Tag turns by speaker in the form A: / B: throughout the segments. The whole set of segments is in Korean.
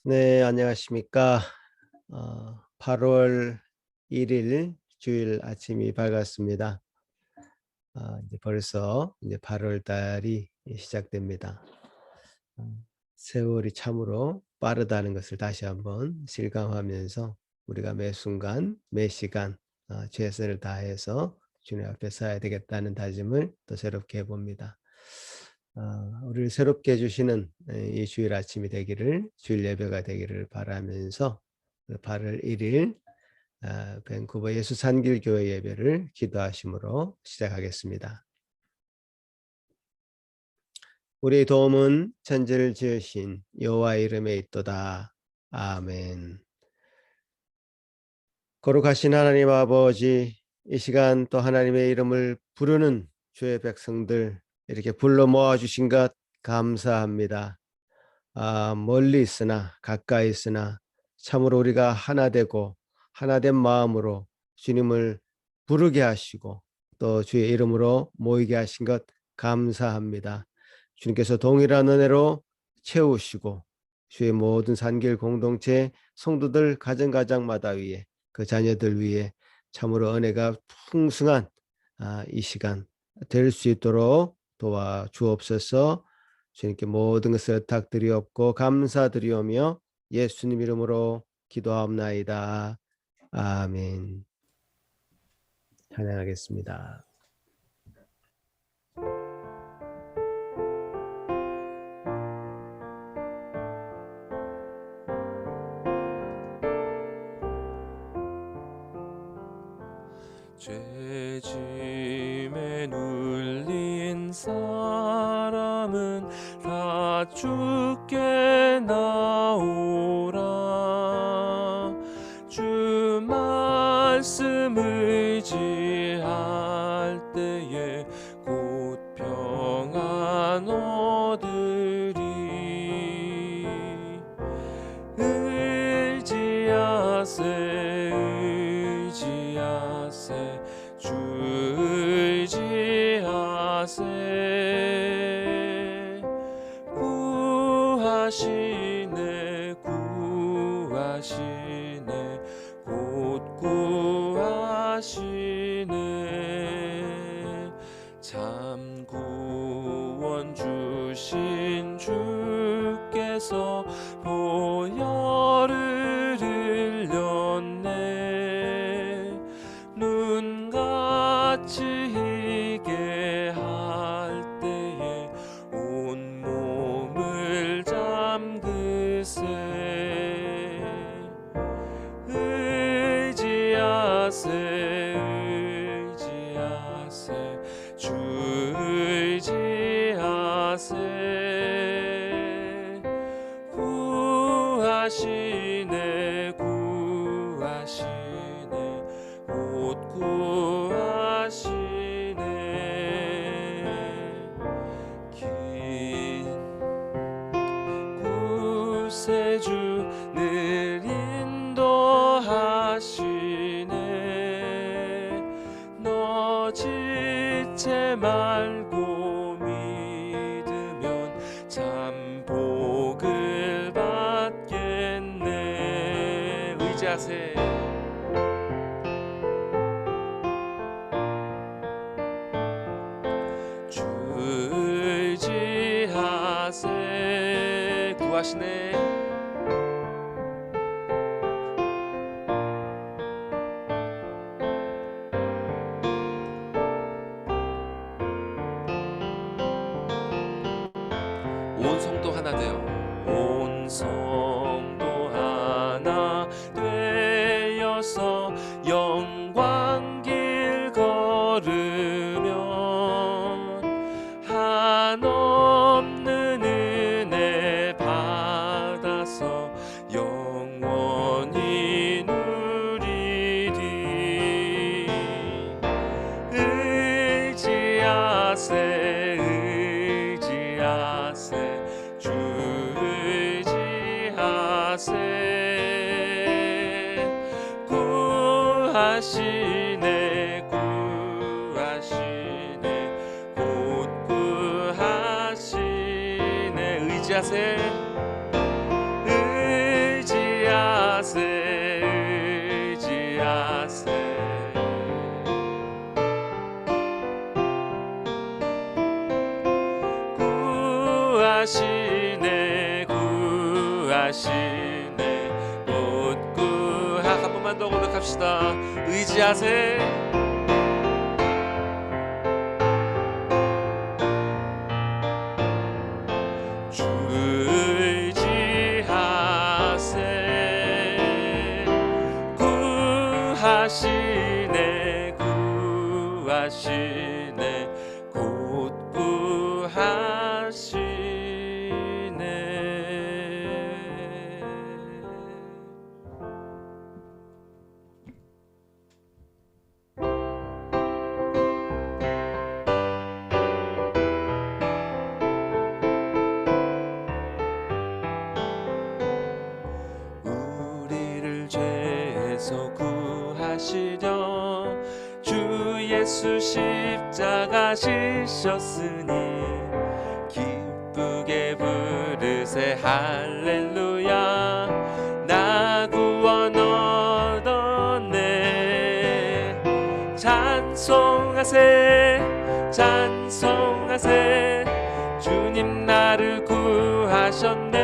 A: 네, 안녕하십니까. 8월 1일 주일 아침이 밝았습니다. 이제 벌써 이제 8월 달이 시작됩니다. 세월이 참으로 빠르다는 것을 다시 한번 실감하면서 우리가 매 순간, 매 시간 최선을 다해서 주님 앞에 서야 되겠다는 다짐을 또 새롭게 해봅니다. 우리를 새롭게 해주시는 이 주일 아침이 되기를, 주일 예배가 되기를 바라면서 8월 1일 밴쿠버 예수산길교회 예배를 기도하심으로 시작하겠습니다. 우리의 도움은 천지를 지으신 여호와의 이름에 있도다. 아멘. 거룩하신 하나님 아버지, 이 시간 또 하나님의 이름을 부르는 주의 백성들 이렇게 불러 모아주신 것 감사합니다. 멀리 있으나 가까이 있으나 참으로 우리가 하나 되고 하나된 마음으로 주님을 부르게 하시고 또 주의 이름으로 모이게 하신 것 감사합니다. 주님께서 동일한 은혜로 채우시고 주의 모든 산길 공동체 성도들 가정가정마다 위에 그 자녀들 위에 참으로 은혜가 풍성한 이 시간 될 수 있도록 도와주옵소서. 주님께 모든 것을 부탁드리옵고 감사드리오며 예수님 이름으로 기도하옵나이다. 아멘. 찬양하겠습니다.
B: 죄짐에 눌린 사람은 다 주께 나오라. 주 말씀 의지할 때에 곧 평안 얻으리. 의지하세 주 의지하세. 구하시네 구하시네 곧 구하시네. 참 구원 주신 주께서 보혈을 흘렸네. 눈같이 희게 할 때에 온 몸을 잠그세. 의지하세 의지하세 주 의지하세. 구하시네 구하시네 곧 구하시네. 긴 구세주 늘 인도하시네. 너 지체 말고 믿으면 참 복을 받겠네. 의지하세 주 의지하세. 구하시네 온 성도 하나 되어 온 성도 하나 되어서 영광 길 걸으면 한없는 은혜 받아서 영원히 누리리. 의지하세 의지하세 주 의지하세. 구하시네 구하시네 곧 구하시네. 의지하세 구하시네 구하시네 곧 한 번만 더 고백합시다. 의지하세 주 의지하세 구하시네 구하시네 곧 구하시네. 우리를 죄에서 구하시려 주 예수 십자가 지셨으니 기쁘게 부르세 할렐루야 나 구원 얻었네. 찬송하세 찬송하세 주님 나를 구하셨네.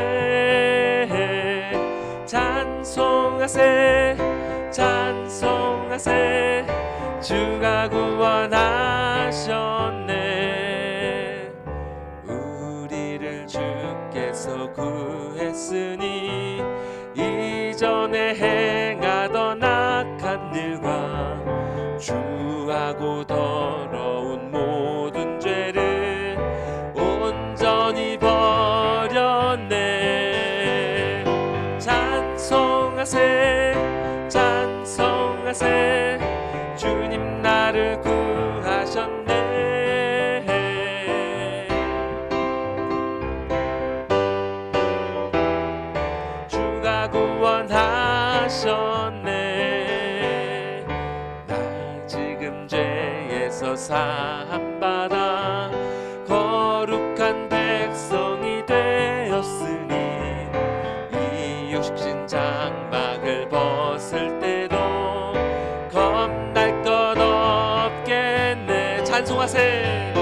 B: 찬송하세 찬송하세 주가 구원하셨네. 우리를 주께서 구했으니 이전에 행하던 악한 일과 주하고 더러운 모든 죄를 온전히 버렸네. 찬송하세 찬송하세 주님 나를 구하셨네. 주가 구원하셨네. 나 지금 죄에서 사함받아 거룩한 백성이 되었으니 이 육신 장막을 벗을 때도 겁날 것 없겠네. 찬송하세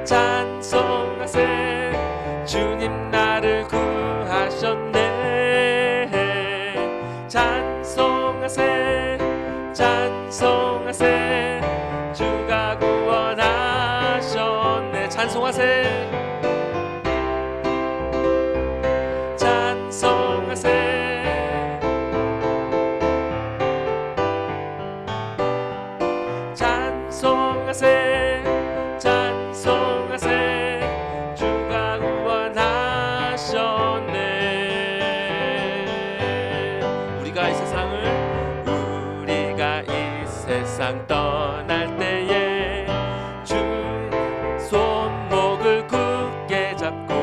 B: 찬송하세 주님 나를 구하셨네. 찬송하세 찬송하세 주가 구원하셨네. 찬송하세 찬송하세 찬송하세 찬송하세 주가 구원하셨네. 우리가 이 세상 떠날 때에 주 손목을 굳게 잡고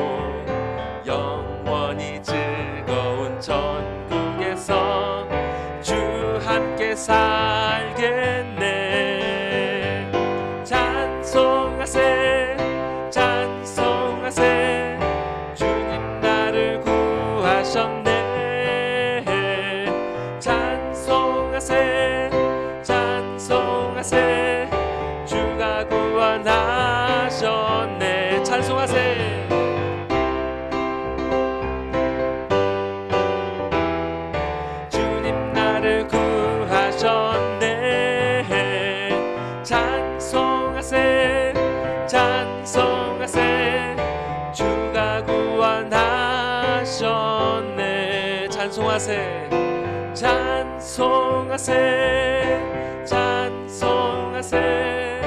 B: 영원히 즐거운 천국에서 주 함께 살겠네. 찬송하세 찬송하세 주님 나를 구하셨네. 찬송하세 찬송하세 주가 구원하셨네. 찬송하세 주님 나를 구하셨네. 찬송하세 찬송하세 주가 구원하셨네. 찬송하세 찬송하세 찬송하세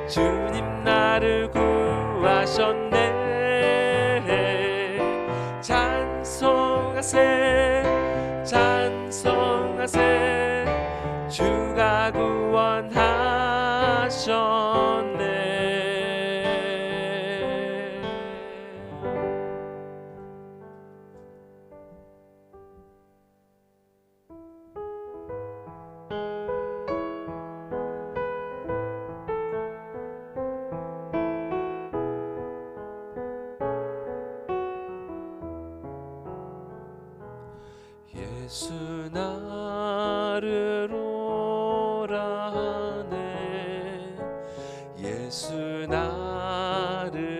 B: 주님 나를 구하셨네. 찬송하세 찬송하세 주가 구원하셨네. 예수 나를 오라 하네. 예수 나를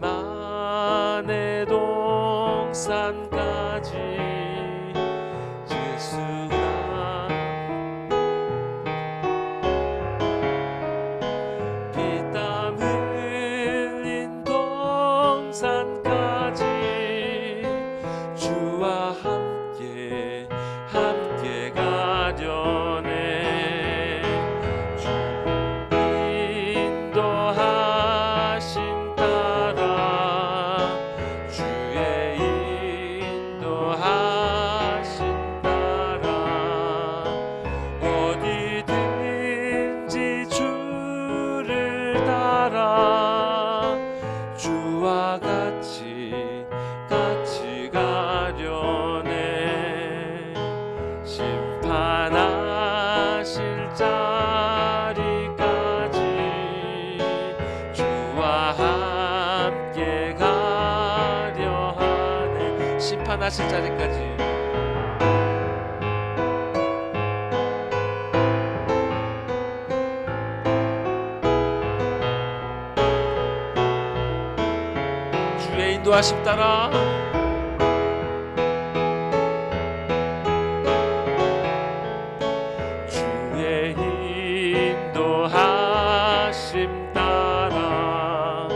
B: 만의 동산까지 예수가 피땀 흘린 동산까지 주와 함께 가려네. 주 인도하심 따라 주의 인도하심 따라 어디든지 주를 따라 주와 같이 가려네. 심판하실 자리까지 주와 함께 가려 하네. 심판하실 자리까지. 주의 인도하심 따라 주의 인도하심 따라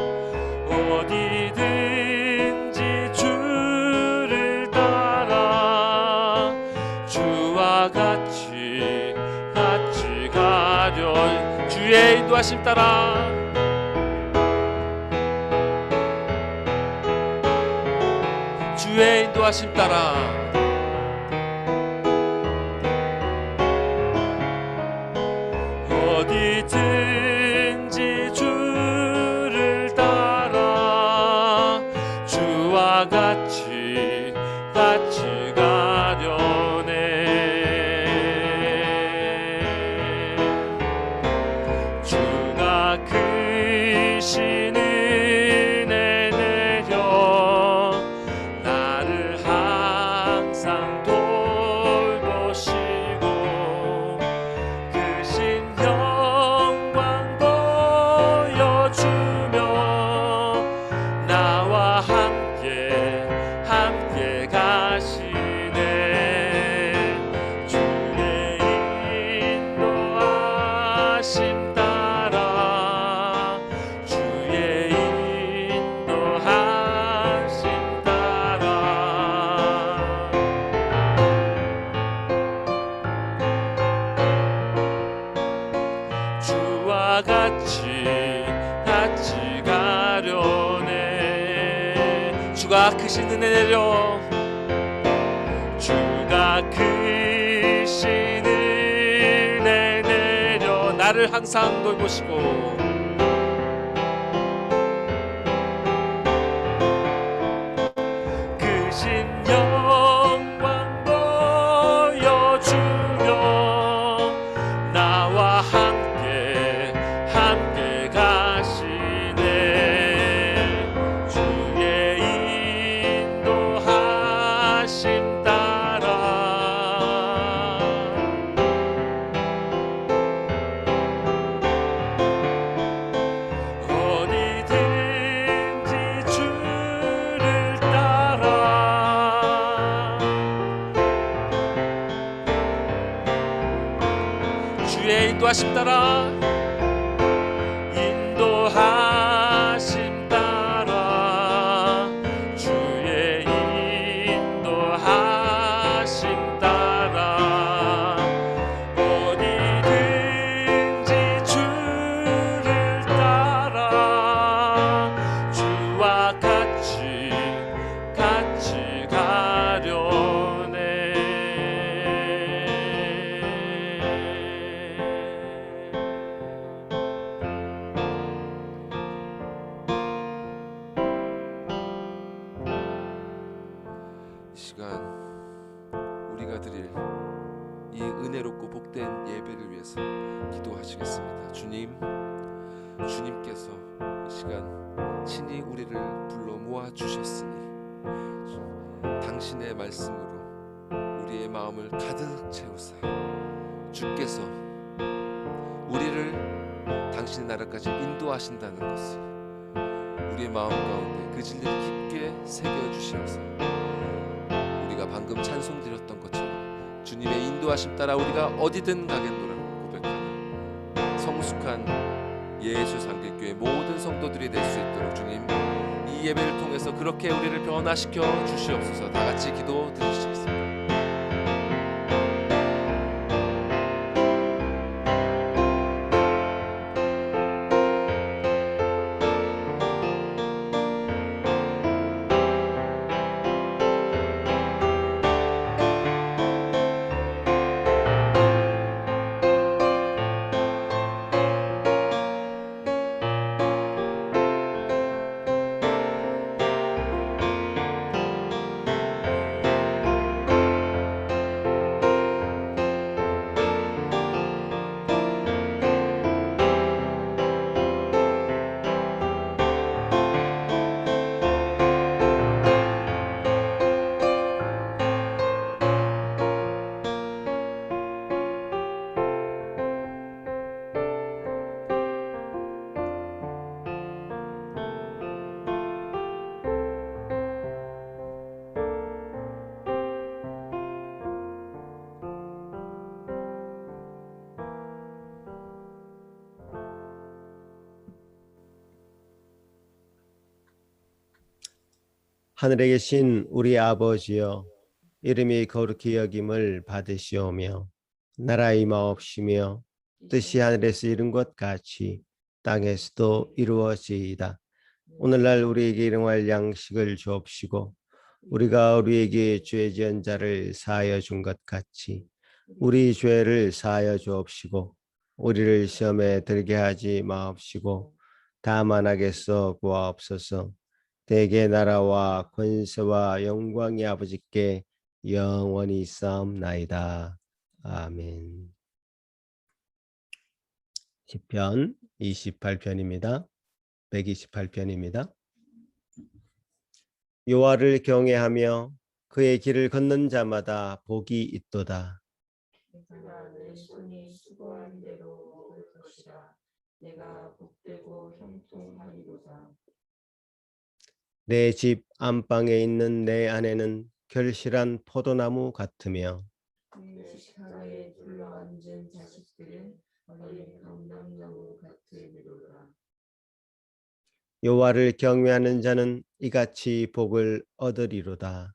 B: 어디든지 주를 따라 주와 같이 가려. 주의 인도하심 따라 주의 인도하심 따라 어디든지 주를 따라 주와 같이 가려네. 주가 크신 은혜 내려 나를 항상 돌보시고 크신 영광 보여주며 나와 함께 가시네. 주의 인도하심 따라 주의 인도하심 따라 주와 같이 가려네. 주가 크신 은혜 내려 주가 크신 은혜 내려 나를 항상 돌보시고 크신 영광 보여주며 나와 함께 가시네. 주의 인도하심 따라 어디든지 주를 따라 주의 인도하심 따라 인도하심 따라 주의 인도하심 따라 어디든지 주를 따라 주와 같이
C: 은혜롭고 복된 예배를 위해서 기도하시겠습니다. 주님께서 이 시간 친히 우리를 불러 모아 주셨으니 당신의 말씀으로 우리의 마음을 가득 채우사 주께서 우리를 당신의 나라까지 인도하신다는 것을 우리의 마음 가운데 그 진리를 깊게 새겨 주시옵소서. 우리가 방금 찬송 드렸던 것처럼 주님의 인도하심 따라 우리가 어디든 가겠노라고 고백하는 성숙한 예수 상계교회 모든 성도들이 될 수 있도록 주님 이 예배를 통해서 그렇게 우리를 변화시켜 주시옵소서. 다 같이 기도 드리시겠습니다.
A: 하늘에 계신 우리 아버지여, 이름이 거룩히 여김을 받으시오며 나라 임하옵시며 뜻이 하늘에서 이룬 것 같이 땅에서도 이루어지이다. 오늘날 우리에게 일용할 양식을 주옵시고 우리가 우리에게 죄 지은 자를 사하여 준 것 같이 우리 죄를 사하여 주옵시고 우리를 시험에 들게 하지 마옵시고 다만 악에서 구하옵소서. 대개 나라와 권세와 영광이 아버지께 영원히 있사옵나이다. 아멘. 시편 28편입니다. 128편입니다. 여호와를 경외하며 그의 길을 걷는 자마다 복이 있도다.
D: 내가 내 손이 수고한 대로 먹을 것이라. 내가 복되고 형통하리로다.
A: 내 집 안방에 있는 내 아내는 결실한 포도나무 같으며
D: 내 식탁에 둘러앉은 자식들은 어린 감람나무 같으리로다.
A: 여호와를 경외하는 자는 이같이 복을 얻으리로다.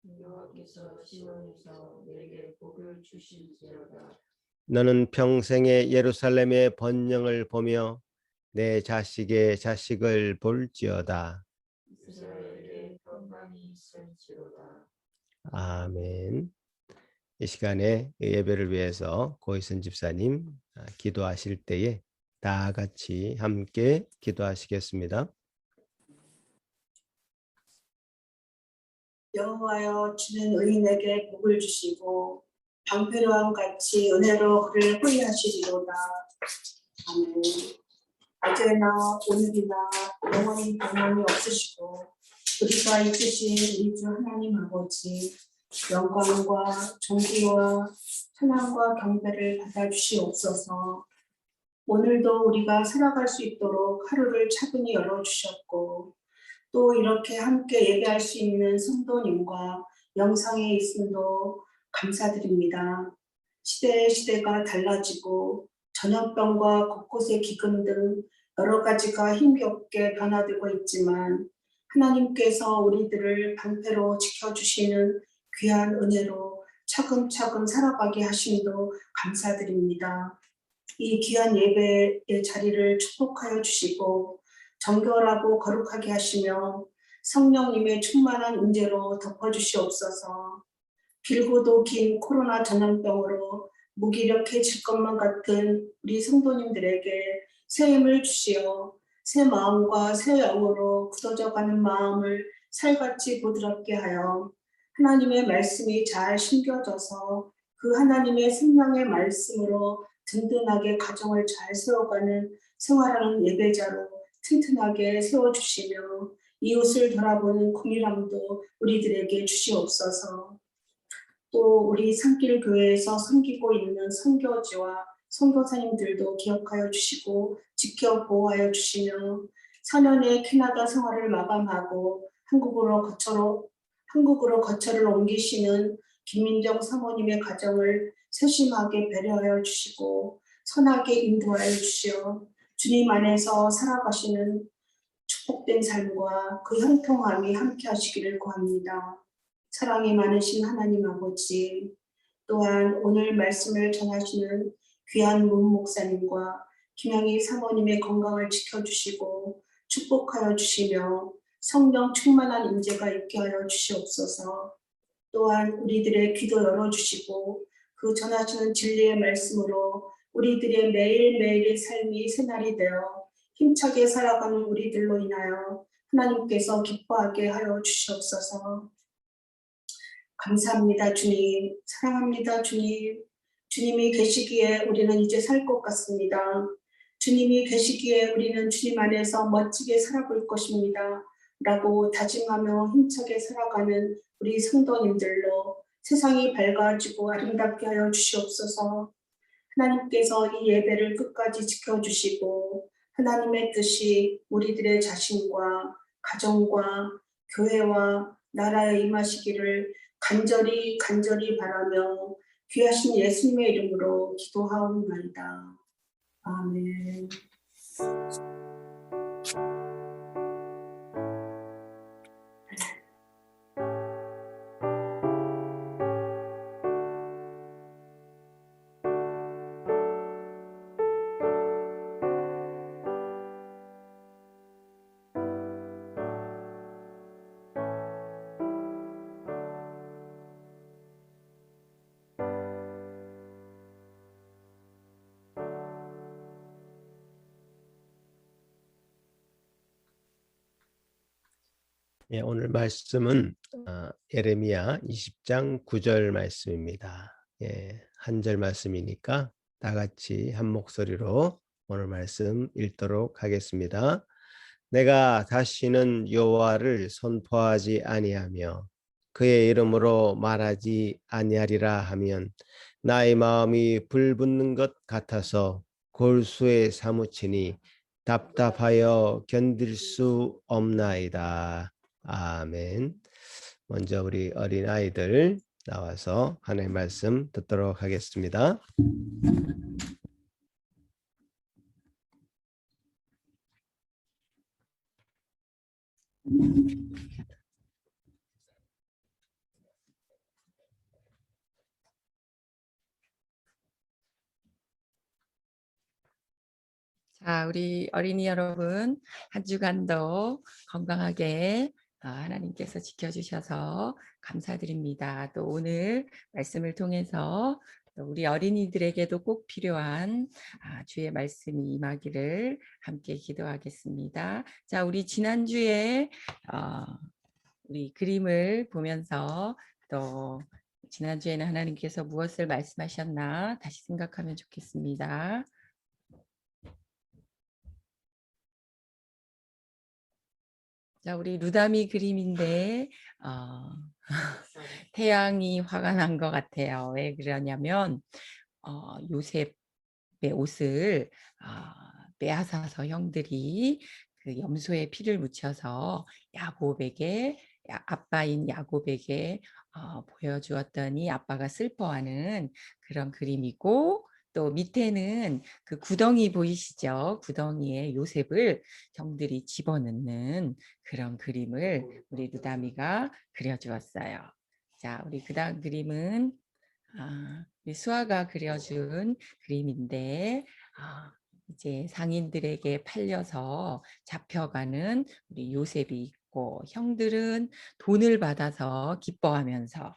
D: 여호와께서 시온에서 내게 복을 주실지어다.
A: 너는 평생에 예루살렘의 번영을 보며 내 자식의 자식을 볼지어다.
D: 이스라엘에 평강이 있을지로다.
A: 아멘. 이 시간에 예배를 위해서 고희선 집사님 기도하실 때에 다 같이 함께 기도하시겠습니다.
E: 여호와여, 주는 의인에게 복을 주시고 방패로함 같이 은혜로 그를 호위하시리로다. 아멘. 어제나 오늘이나 영원히 변함이 없으시고 우리가 있으신 우리 주 하나님 아버지, 영광과 존귀와 찬양과 경배를 받아주시옵소서. 오늘도 우리가 살아갈 수 있도록 하루를 차분히 열어주셨고 또 이렇게 함께 예배할 수 있는 성도님과 영상에 있음도 감사드립니다. 시대가 달라지고 전염병과 곳곳의 기근 등 여러 가지가 힘겹게 변화되고 있지만 하나님께서 우리들을 방패로 지켜주시는 귀한 은혜로 차근차근 살아가게 하심도 감사드립니다. 이 귀한 예배의 자리를 축복하여 주시고 정결하고 거룩하게 하시며 성령님의 충만한 은혜로 덮어주시옵소서. 길고도 긴 코로나 전염병으로 무기력해질 것만 같은 우리 성도님들에게 새 힘을 주시어 새 마음과 새 영으로 굳어져가는 마음을 살같이 부드럽게 하여 하나님의 말씀이 잘 심겨져서 그 하나님의 생명의 말씀으로 든든하게 가정을 잘 세워가는 생활하는 예배자로 튼튼하게 세워주시며 이웃을 돌아보는 긍휼함도 우리들에게 주시옵소서. 또 우리 산길교회에서 섬기고 있는 선교지와 선교사님들도 기억하여 주시고 지켜 보호하여 주시며 4년의 캐나다 생활을 마감하고 한국으로 거처를 옮기시는 김민정 사모님의 가정을 세심하게 배려하여 주시고 선하게 인도하여 주시어 주님 안에서 살아가시는 축복된 삶과 그 형통함이 함께 하시기를 구합니다. 사랑이 많으신 하나님 아버지, 또한 오늘 말씀을 전하시는 귀한 문 목사님과 김영희 사모님의 건강을 지켜주시고 축복하여 주시며 성령 충만한 인재가 있게 하여 주시옵소서. 또한 우리들의 귀도 열어주시고 그 전하시는 진리의 말씀으로 우리들의 매일매일의 삶이 새날이 되어 힘차게 살아가는 우리들로 인하여 하나님께서 기뻐하게 하여 주시옵소서. 감사합니다, 주님. 사랑합니다, 주님. 주님이 계시기에 우리는 이제 살 것 같습니다. 주님이 계시기에 우리는 주님 안에서 멋지게 살아볼 것입니다. 라고 다짐하며 힘차게 살아가는 우리 성도님들로 세상이 밝아지고 아름답게 하여 주시옵소서. 하나님께서 이 예배를 끝까지 지켜주시고 하나님의 뜻이 우리들의 자신과 가정과 교회와 나라에 임하시기를 간절히 바라며 귀하신 예수님의 이름으로 기도하옵나이다. 아멘.
A: 예, 오늘 말씀은 예레미야 20장 9절 말씀입니다. 예, 한 절 말씀이니까 다 같이 한 목소리로 오늘 말씀 읽도록 하겠습니다. 내가 다시는 여호와를 선포하지 아니하며 그의 이름으로 말하지 아니하리라 하면 나의 마음이 불붙는 것 같아서 골수에 사무치니 답답하여 견딜 수 없나이다. 아멘. 먼저 우리 어린아이들 나와서 하나님의 말씀 듣도록 하겠습니다.
F: 자, 우리 어린이 여러분, 한 주간도 건강하게 하나님께서 지켜주셔서 감사드립니다. 또 오늘 말씀을 통해서 또 우리 어린이들에게도 꼭 필요한 주의 말씀이 임하기를 함께 기도하겠습니다. 자, 우리 지난주에 우리 그림을 보면서 또 지난주에는 하나님께서 무엇을 말씀하셨나 다시 생각하면 좋겠습니다. 자, 우리 루다미 그림인데 태양이 화가 난 것 같아요. 왜 그러냐면 요셉의 옷을 빼앗아서 형들이 그 염소에 피를 묻혀서 야곱에게 아빠인 야곱에게 보여주었더니 아빠가 슬퍼하는 그런 그림이고, 또 밑에는 그 구덩이 보이시죠? 구덩이에 요셉을 형들이 집어넣는 그런 그림을 우리 루다미가 그려주었어요. 자, 우리 그다음 그림은 우리 수아가 그려준 그림인데 이제 상인들에게 팔려서 잡혀가는 우리 요셉이 있고, 형들은 돈을 받아서 기뻐하면서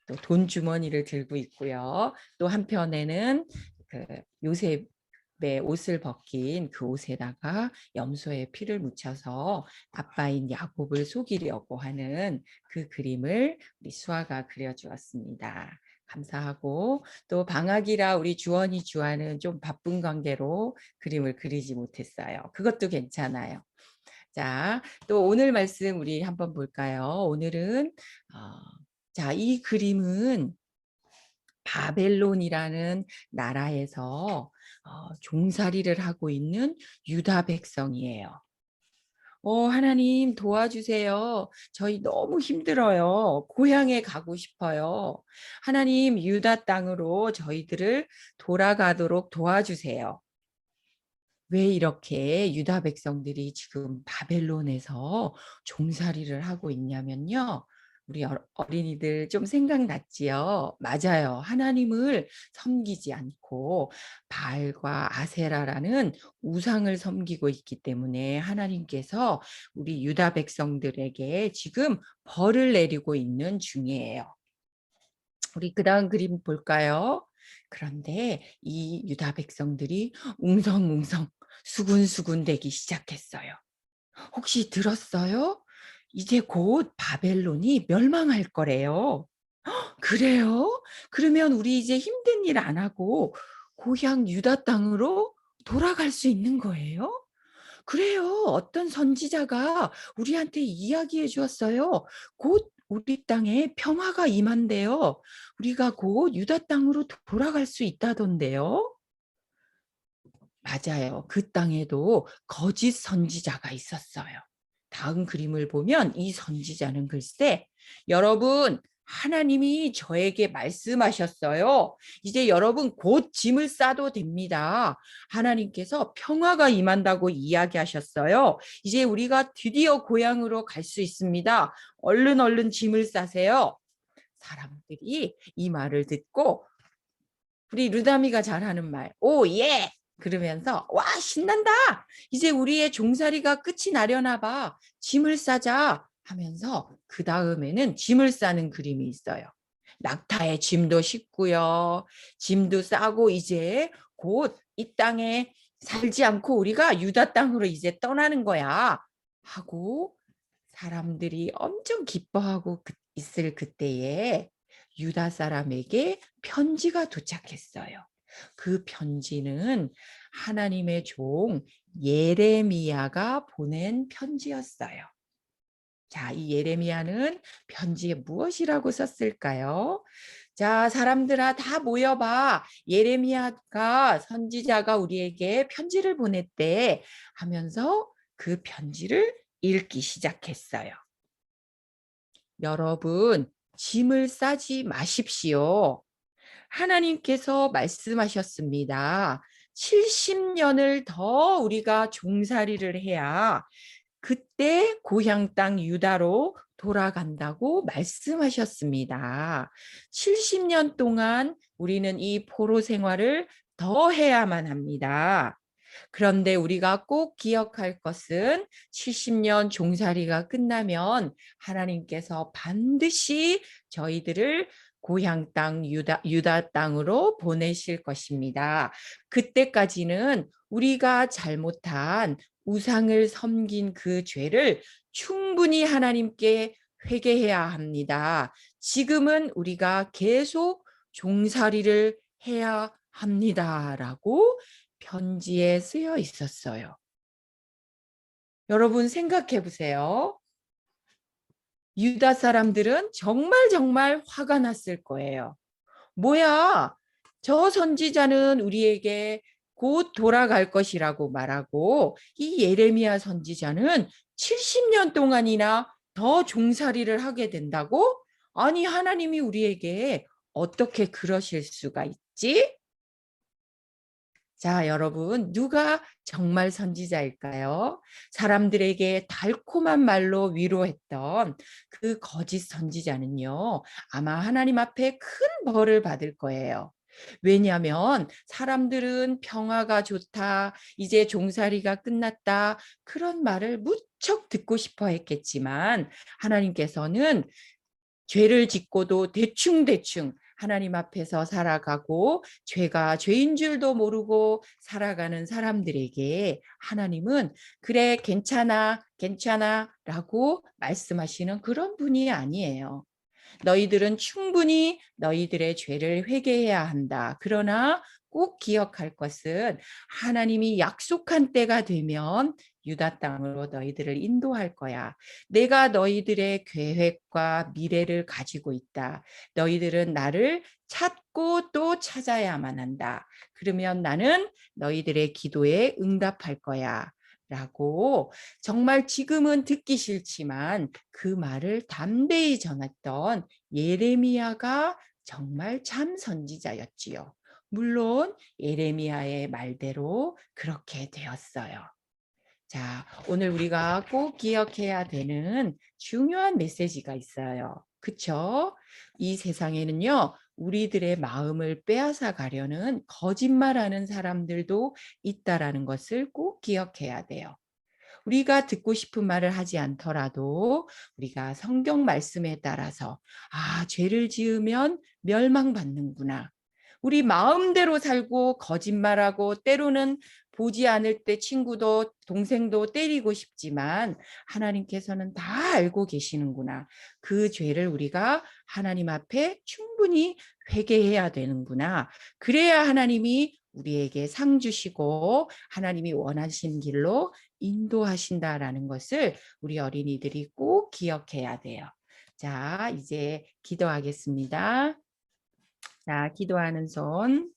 F: 또 돈 주머니를 들고 있고요. 또 한편에는 그 요셉의 옷을 벗긴 그 옷에다가 염소의 피를 묻혀서 아빠인 야곱을 속이려고 하는 그 그림을 우리 수아가 그려주었습니다. 감사하고, 또 방학이라 우리 주원이 주아는 좀 바쁜 관계로 그림을 그리지 못했어요. 그것도 괜찮아요. 자, 또 오늘 말씀 우리 한번 볼까요? 오늘은 자, 이 그림은 바벨론이라는 나라에서 종살이를 하고 있는 유다 백성이에요. 하나님 도와주세요. 저희 너무 힘들어요. 고향에 가고 싶어요. 하나님 유다 땅으로 저희들을 돌아가도록 도와주세요. 왜 이렇게 유다 백성들이 지금 바벨론에서 종살이를 하고 있냐면요. 우리 어린이들 좀 생각났지요? 맞아요. 하나님을 섬기지 않고 바알과 아세라라는 우상을 섬기고 있기 때문에 하나님께서 우리 유다 백성들에게 지금 벌을 내리고 있는 중이에요. 우리 그 다음 그림 볼까요? 그런데 이 유다 백성들이 웅성웅성 수군수군 되기 시작했어요. 혹시 들었어요? 이제 곧 바벨론이 멸망할 거래요. 그래요? 그러면 우리 이제 힘든 일 안 하고 고향 유다 땅으로 돌아갈 수 있는 거예요? 그래요. 어떤 선지자가 우리한테 이야기해 주었어요. 곧 우리 땅에 평화가 임한대요. 우리가 곧 유다 땅으로 돌아갈 수 있다던데요. 맞아요. 그 땅에도 거짓 선지자가 있었어요. 다음 그림을 보면 이 선지자는 글쎄, 여러분, 하나님이 저에게 말씀하셨어요. 이제 여러분 곧 짐을 싸도 됩니다. 하나님께서 평화가 임한다고 이야기하셨어요. 이제 우리가 드디어 고향으로 갈 수 있습니다. 얼른 짐을 싸세요. 사람들이 이 말을 듣고 우리 루다미가 잘하는 말, 오, 예! 그러면서 와, 신난다! 이제 우리의 종살이가 끝이 나려나 봐. 짐을 싸자 하면서 그 다음에는 짐을 싸는 그림이 있어요. 낙타의 짐도 싣고요. 짐도 싸고 이제 곧 이 땅에 살지 않고 우리가 유다 땅으로 이제 떠나는 거야. 하고 사람들이 엄청 기뻐하고 있을 그때에 유다 사람에게 편지가 도착했어요. 그 편지는 하나님의 종 예레미야가 보낸 편지였어요. 자, 이 예레미야는 편지에 무엇이라고 썼을까요? 자, 사람들아 다 모여봐. 예레미야가 선지자가 우리에게 편지를 보냈대 하면서 그 편지를 읽기 시작했어요. 여러분, 짐을 싸지 마십시오. 하나님께서 말씀하셨습니다. 70년을 더 우리가 종살이를 해야 그때 고향 땅 유다로 돌아간다고 말씀하셨습니다. 70년 동안 우리는 이 포로 생활을 더 해야만 합니다. 그런데 우리가 꼭 기억할 것은 70년 종살이가 끝나면 하나님께서 반드시 저희들을 고향 땅 유다 땅으로 보내실 것입니다. 그때까지는 우리가 잘못한 우상을 섬긴 그 죄를 충분히 하나님께 회개해야 합니다. 지금은 우리가 계속 종살이를 해야 합니다라고 편지에 쓰여 있었어요. 여러분 생각해 보세요. 유다 사람들은 정말 화가 났을 거예요. 뭐야? 저 선지자는 우리에게 곧 돌아갈 것이라고 말하고 이 예레미야 선지자는 70년 동안이나 더 종살이를 하게 된다고? 아니, 하나님이 우리에게 어떻게 그러실 수가 있지? 자, 여러분, 누가 정말 선지자일까요? 사람들에게 달콤한 말로 위로했던 그 거짓 선지자는요, 아마 하나님 앞에 큰 벌을 받을 거예요. 왜냐하면 사람들은 평화가 좋다, 이제 종살이가 끝났다, 그런 말을 무척 듣고 싶어 했겠지만 하나님께서는 죄를 짓고도 대충 하나님 앞에서 살아가고 죄가 죄인 줄도 모르고 살아가는 사람들에게 하나님은 그래 괜찮아 라고 말씀하시는 그런 분이 아니에요. 너희들은 충분히 너희들의 죄를 회개해야 한다. 그러나 꼭 기억할 것은 하나님이 약속한 때가 되면 유다 땅으로 너희들을 인도할 거야. 내가 너희들의 계획과 미래를 가지고 있다. 너희들은 나를 찾고 또 찾아야만 한다. 그러면 나는 너희들의 기도에 응답할 거야. 라고 정말 지금은 듣기 싫지만 그 말을 담대히 전했던 예레미야가 정말 참 선지자였지요. 물론 예레미야의 말대로 그렇게 되었어요. 자, 오늘 우리가 꼭 기억해야 되는 중요한 메시지가 있어요. 그쵸? 이 세상에는요, 우리들의 마음을 빼앗아 가려는 거짓말하는 사람들도 있다라는 것을 꼭 기억해야 돼요. 우리가 듣고 싶은 말을 하지 않더라도 우리가 성경 말씀에 따라서 죄를 지으면 멸망받는구나. 우리 마음대로 살고 거짓말하고 때로는 보지 않을 때 친구도 동생도 때리고 싶지만 하나님께서는 다 알고 계시는구나. 그 죄를 우리가 하나님 앞에 충분히 회개해야 되는구나. 그래야 하나님이 우리에게 상 주시고 하나님이 원하시는 길로 인도하신다라는 것을 우리 어린이들이 꼭 기억해야 돼요. 자, 이제 기도하겠습니다. 자, 기도하는 손.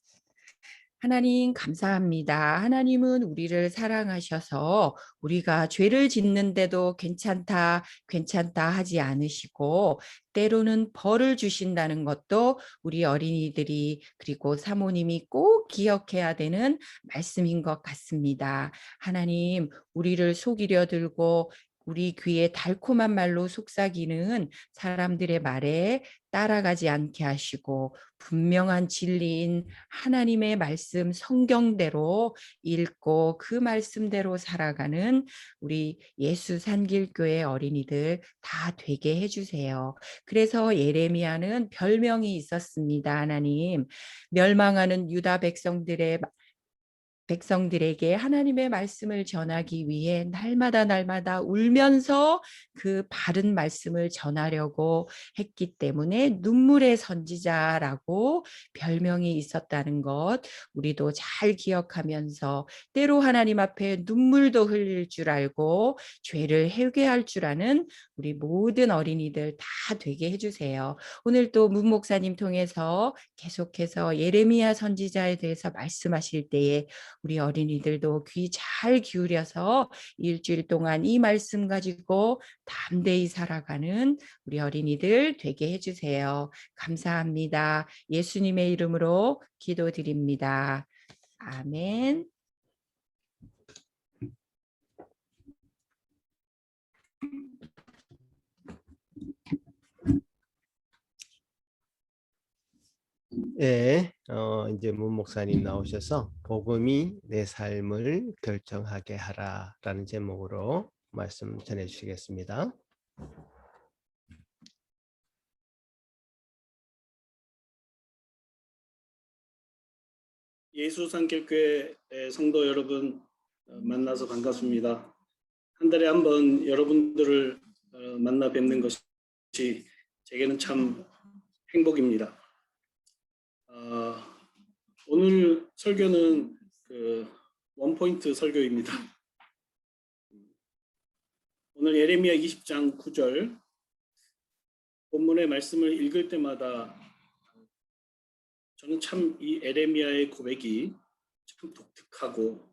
F: 하나님 감사합니다. 하나님은 우리를 사랑하셔서 우리가 죄를 짓는데도 괜찮다, 괜찮다 하지 않으시고 때로는 벌을 주신다는 것도 우리 어린이들이 그리고 사모님이 꼭 기억해야 되는 말씀인 것 같습니다. 하나님, 우리를 속이려 들고 우리 귀에 달콤한 말로 속삭이는 사람들의 말에 따라가지 않게 하시고 분명한 진리인 하나님의 말씀 성경대로 읽고 그 말씀대로 살아가는 우리 예수 산길교회 어린이들 다 되게 해주세요. 그래서 예레미야는 별명이 있었습니다. 하나님, 멸망하는 유다 백성들에게 하나님의 말씀을 전하기 위해 날마다 울면서 그 바른 말씀을 전하려고 했기 때문에 눈물의 선지자라고 별명이 있었다는 것 우리도 잘 기억하면서 때로 하나님 앞에 눈물도 흘릴 줄 알고 죄를 회개할 줄 아는 우리 모든 어린이들 다 되게 해주세요. 오늘 또 문 목사님 통해서 계속해서 예레미야 선지자에 대해서 말씀하실 때에 우리 어린이들도 귀 잘 기울여서 일주일 동안 이 말씀 가지고 담대히 살아가는 우리 어린이들 되게 해주세요. 감사합니다. 예수님의 이름으로 기도드립니다. 아멘.
A: 예, 이제 문 목사님 나오셔서 복음이 내 삶을 결정하게 하라라는 제목으로 말씀 전해 주시겠습니다.
G: 예수 산길교회 성도 여러분 만나서 반갑습니다. 한 달에 한 번 여러분들을 만나 뵙는 것이 제게는 참 행복입니다. 오늘 설교는 원포인트 설교입니다. 오늘 예레미야 20장 9절 본문의 말씀을 읽을 때마다 저는 참 이 예레미야의 고백이 참 독특하고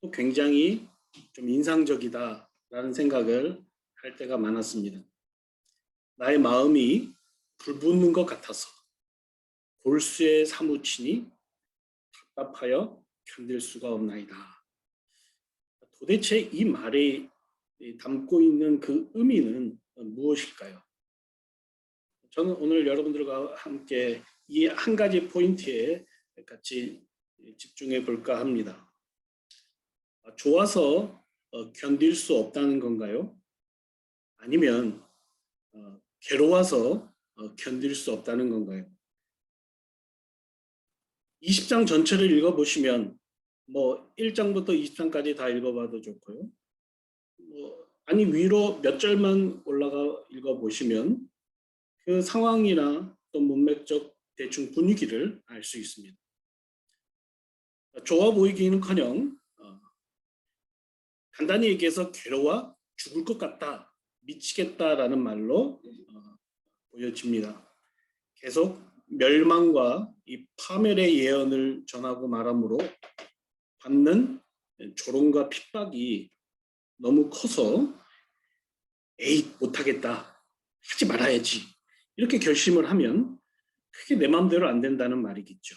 G: 또 굉장히 좀 인상적이다라는 생각을 할 때가 많았습니다. 나의 마음이 불붙는 것 같아서 골수에 사무치니 답답하여 견딜 수가 없나이다. 도대체 이 말에 담고 있는 그 의미는 무엇일까요? 저는 오늘 여러분들과 함께 이 한 가지 포인트에 같이 집중해 볼까 합니다. 좋아서 견딜 수 없다는 건가요? 아니면 괴로워서 견딜 수 없다는 건가요? 20장 전체를 읽어보시면 1장부터 20장까지 다 읽어봐도 좋고요. 아니 위로 몇 절만 올라가 읽어보시면 그 상황이나 또 문맥적 대충 분위기를 알 수 있습니다. 좋아 보이기는커녕 간단히 얘기해서 괴로워 죽을 것 같다, 미치겠다라는 말로 보여집니다. 계속 멸망과 이 파멸의 예언을 전하고 말함으로 받는 조롱과 핍박이 너무 커서 에이 못하겠다, 하지 말아야지 이렇게 결심을 하면 그게 내 마음대로 안 된다는 말이겠죠.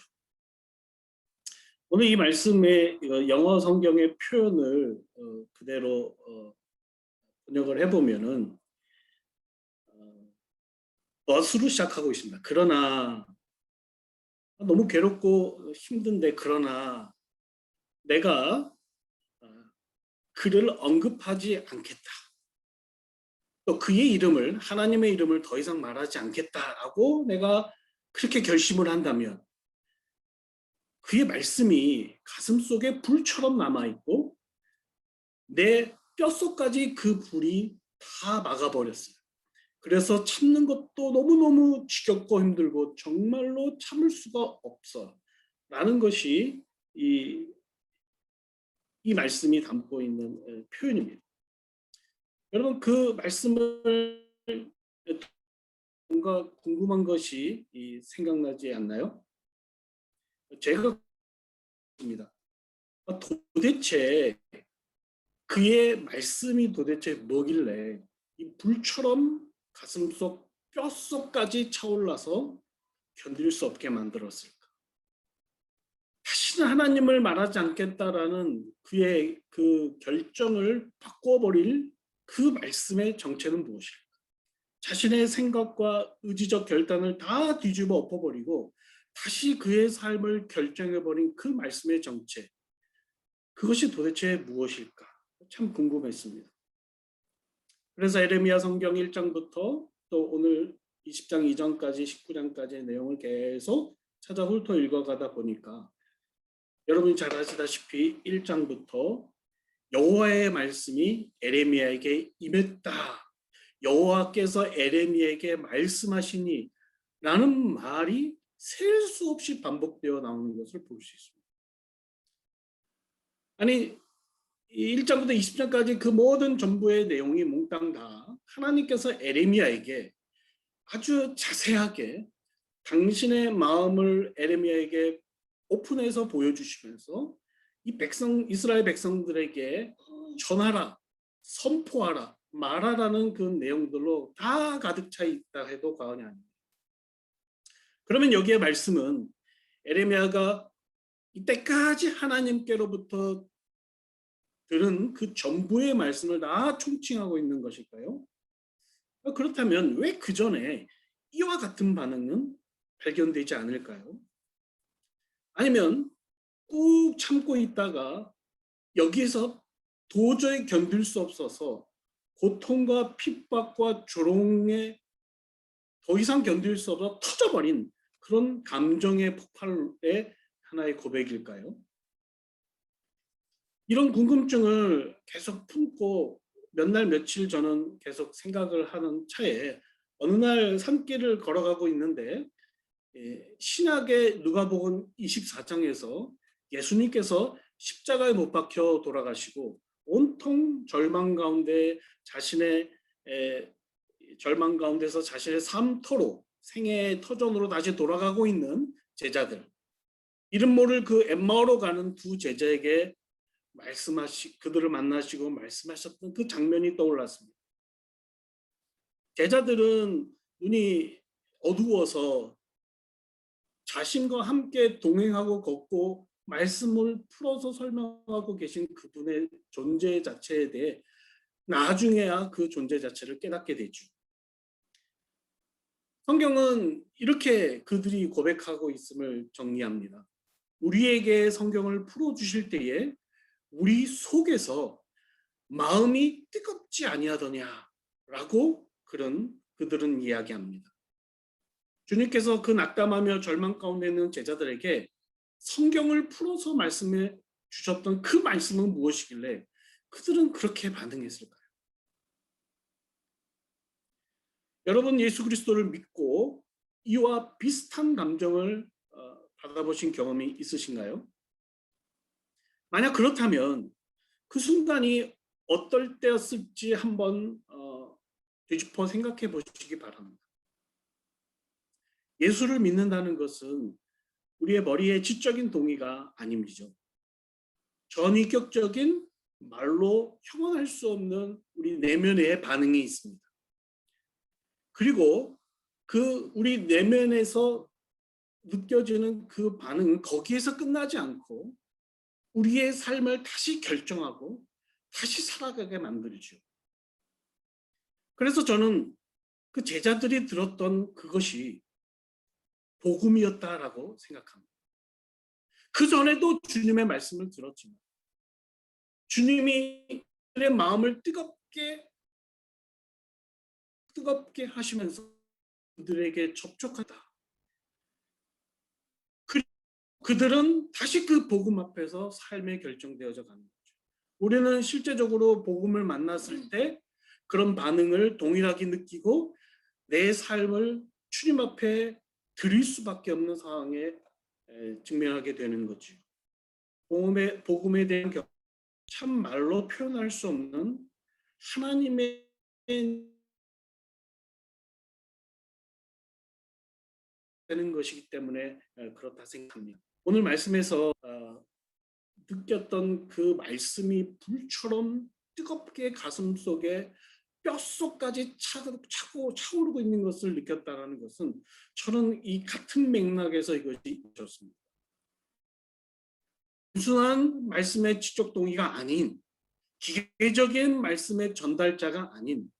G: 오늘 이 말씀의 영어 성경의 표현을 그대로 번역을 해보면은 but으로 시작하고 있습니다. 그러나 너무 괴롭고 힘든데 그러나 내가 그를 언급하지 않겠다. 또 그의 이름을, 하나님의 이름을 더 이상 말하지 않겠다라고 내가 그렇게 결심을 한다면 그의 말씀이 가슴속에 불처럼 남아있고 내 뼛속까지 그 불이 다 막아버렸어요. 그래서 참는 것도 너무너무 지겹고 힘들고 정말로 참을 수가 없어 라는 것이 이 말씀이 담고 있는 표현입니다. 여러분 그 말씀을 뭔가 궁금한 것이 생각나지 않나요? 제가 입니다. 도대체 그의 말씀이 도대체 뭐길래 이 불처럼 가슴속 뼛속까지 차올라서 견딜 수 없게 만들었을까? 다시는 하나님을 말하지 않겠다라는 그의 그 결정을 바꿔버릴 그 말씀의 정체는 무엇일까? 자신의 생각과 의지적 결단을 다 뒤집어 엎어버리고 다시 그의 삶을 결정해버린 그 말씀의 정체, 그것이 도대체 무엇일까? 참 궁금했습니다. 그래서 에레미야 성경 1장부터 또 오늘 20장 이전까지 19장까지의 내용을 계속 찾아 훑어 읽어가다 보니까 여러분이 잘 아시다시피 1장부터 여호와의 말씀이 에레미야에게 임했다, 여호와께서 에레미야에게 말씀하시니 라는 말이 셀 수 없이 반복되어 나오는 것을 볼 수 있습니다. 아니 1장부터 20장까지 그 모든 전부의 내용이 몽땅 다 하나님께서 에레미야에게 아주 자세하게 당신의 마음을 에레미야에게 오픈해서 보여주시면서 이 백성, 이스라엘 백성들에게 전하라, 선포하라, 말하라는 그 내용들로 다 가득 차 있다 해도 과언이 아닙니다. 그러면 여기에 말씀은 에레미야가 이때까지 하나님께로부터 들은 그 전부의 말씀을 다 총칭하고 있는 것일까요? 그렇다면 왜 그 전에 이와 같은 반응은 발견되지 않을까요? 아니면 꾹 참고 있다가 여기에서 도저히 견딜 수 없어서 고통과 핍박과 조롱에 더 이상 견딜 수 없어 터져버린 그런 감정의 폭발의 하나의 고백일까요? 이런 궁금증을 계속 품고 몇 날 며칠 저는 계속 생각을 하는 차에 어느 날 산길을 걸어가고 있는데 신약의 누가복음 24장에서 예수님께서 십자가에 못 박혀 돌아가시고 온통 절망 가운데 자신의 절망 가운데서 자신의 삶터로 생애의 터전으로 다시 돌아가고 있는 제자들, 이름 모를 그 엠마오로 가는 두 제자에게 그들을 만나시고 말씀하셨던 그 장면이 떠올랐습니다. 제자들은 눈이 어두워서 자신과 함께 동행하고 걷고 말씀을 풀어서 설명하고 계신 그분의 존재 자체에 대해 나중에야 그 존재 자체를 깨닫게 되죠. 성경은 이렇게 그들이 고백하고 있음을 정리합니다. 우리에게 성경을 풀어주실 때에 우리 속에서 마음이 뜨겁지 아니하더냐라고 그들은 이야기합니다. 주님께서 그 낙담하며 절망 가운데 있는 제자들에게 성경을 풀어서 말씀해 주셨던 그 말씀은 무엇이길래 그들은 그렇게 반응했을까요? 여러분 예수 그리스도를 믿고 이와 비슷한 감정을 받아보신 경험이 있으신가요? 만약 그렇다면 그 순간이 어떨 때였을지 한번 되짚어 생각해 보시기 바랍니다. 예수를 믿는다는 것은 우리의 머리에 지적인 동의가 아닙니다. 전위격적인 말로 형언할 수 없는 우리 내면의 반응이 있습니다. 그리고 그 우리 내면에서 느껴지는 그 반응은 거기에서 끝나지 않고 우리의 삶을 다시 결정하고 다시 살아가게 만들죠. 그래서 저는 그 제자들이 들었던 그것이 복음이었다라고 생각합니다. 그 전에도 주님의 말씀을 들었지만 주님이 그들의 마음을 뜨겁게 하시면서 그들에게 접촉하다. 그들은 다시 그 복음 앞에서 삶에 결정되어져 가는 거죠. 우리는 실제적으로 복음을 만났을 때 그런 반응을 동일하게 느끼고 내 삶을 주님 앞에 드릴 수밖에 없는 상황에 직면하게 되는 거죠. 복음에 대한 참 말로 표현할 수 없는 하나님의 되는 것이기 때문에 그렇다 생각합니다. 오늘 말씀에서 느꼈던 그 말씀이 불처럼 뜨겁게 가슴 속에 뼛속까지 차오르고 있는 것을 느꼈다는 것은 저는 이 같은 맥락에서 이것이 있었습니다. 단순한 말씀의 지적 동의가 아닌 기계적인 말씀의 전달자가 아닌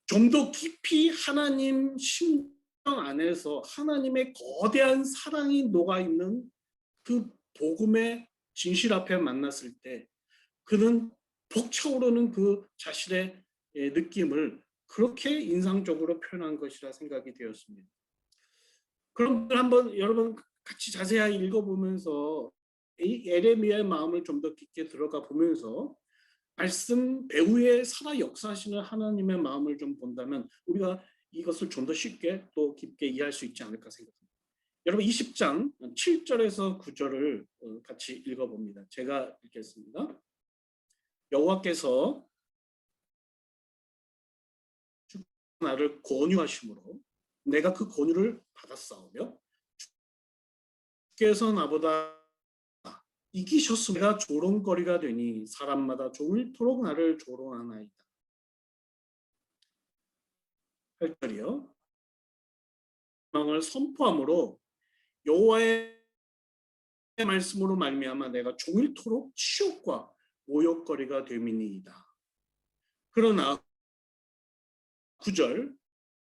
G: 좀 더 깊이 하나님 심정 안에서 하나님의 거대한 사랑이 녹아있는 그 복음의 진실 앞에 만났을 때 그는 벅차오르는 그 자신의 느낌을 그렇게 인상적으로 표현한 것이라 생각이 되었습니다. 그럼 한번 여러분 같이 자세히 읽어보면서 이 에레미야의 마음을 좀 더 깊게 들어가 보면서 말씀 배후에 살아 역사하시는 하나님의 마음을 좀 본다면 우리가 이것을 좀 더 쉽게 또 깊게 이해할 수 있지 않을까 생각합니다. 여러분 20장 7절에서 9절을 같이 읽어봅니다. 제가 읽겠습니다. 여호와께서 나를 권유하심으로 내가 그 권유를 받았사오며 주께서 나보다 이기셨으며 내가 조롱거리가 되니 사람마다 종일토록 나를 조롱하나이다. 8절이요. 망을 선포함으로 여호와의 말씀으로 말미암아 내가 종일토록 치욕과 모욕거리가 됨이니이다. 그러나 9절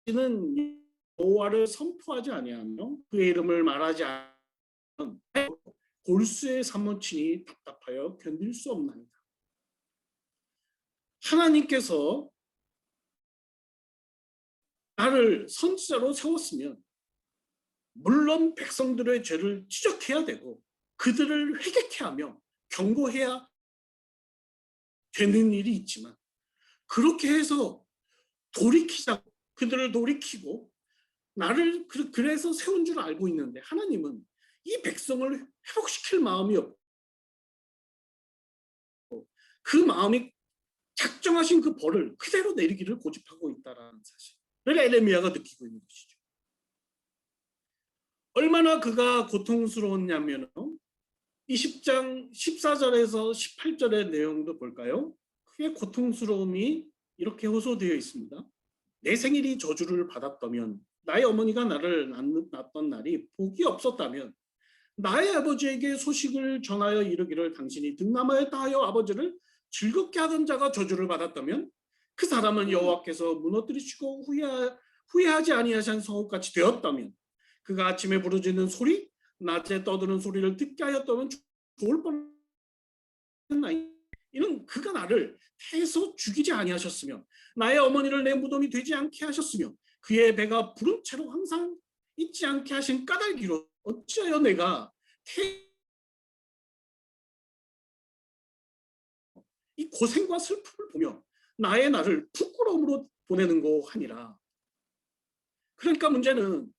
G: 이는 여호와를 선포하지 아니하며 그의 이름을 말하지 않으면 골수의 사모친이 답답하여 견딜 수 없나이다. 하나님께서 나를 선지자로 세웠으면 물론 백성들의 죄를 지적해야 되고 그들을 회개케 하며 경고해야 되는 일이 있지만 그렇게 해서 그들을 돌이키고 나를 그래서 세운 줄 알고 있는데 하나님은 이 백성을 회복시킬 마음이 없고 그 마음이 작정하신 그 벌을 그대로 내리기를 고집하고 있다는 사실을 에레미야가 느끼고 있는 것이죠. 얼마나 그가 고통스러웠냐면 20장 14절에서 18절의 내용도 볼까요? 그의 고통스러움이 이렇게 호소되어 있습니다. 내 생일이 저주를 받았다면 나의 어머니가 나를 낳았던 날이 복이 없었다면 나의 아버지에게 소식을 전하여 이르기를 당신이 등나무에 따하여 아버지를 즐겁게 하던 자가 저주를 받았다면 그 사람은 여호와께서 무너뜨리시고 후회하지 아니하신 성읍같이 되었다면 그가 아침에 부르짖는 소리 낮에 떠드는 소리를 듣게 하였다면 좋을 뻔했나이. 이는 그가 나를 태에서 죽이지 아니하셨으며 나의 어머니를 내 무덤이 되지 않게 하셨으며 그의 배가 부른 채로 항상 잊지 않게 하신 까닭이로 어찌하여 내가 이 고생과 슬픔을 보며 나의 날을 부끄러움으로 보내는고 하니라. 그러니까 문제는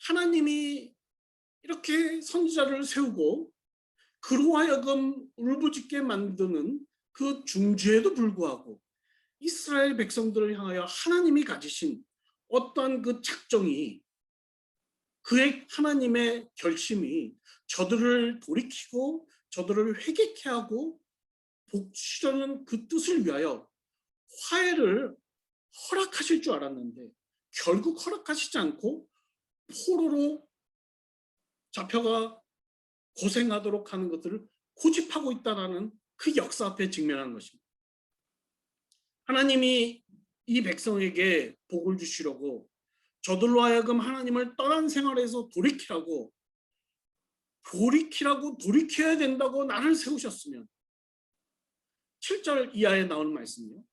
G: 하나님이 이렇게 선지자를 세우고 그로 하여금 울부짖게 만드는 그 중주에도 불구하고 이스라엘 백성들을 향하여 하나님이 가지신 어떠한 그 작정이, 그의 하나님의 결심이 저들을 돌이키고 저들을 회개케 하고 복주시려는 그 뜻을 위하여 화해를 허락하실 줄 알았는데 결국 허락하시지 않고 포로로 잡혀가 고생하도록 하는 것들을 고집하고 있다는 그 역사 앞에 직면한 것입니다. 하나님이 이 백성에게 복을 주시려고 저들로 하여금 하나님을 떠난 생활에서 돌이키라고 된다고 나를 세우셨으면, 7절 이하에 나오는 말씀이요,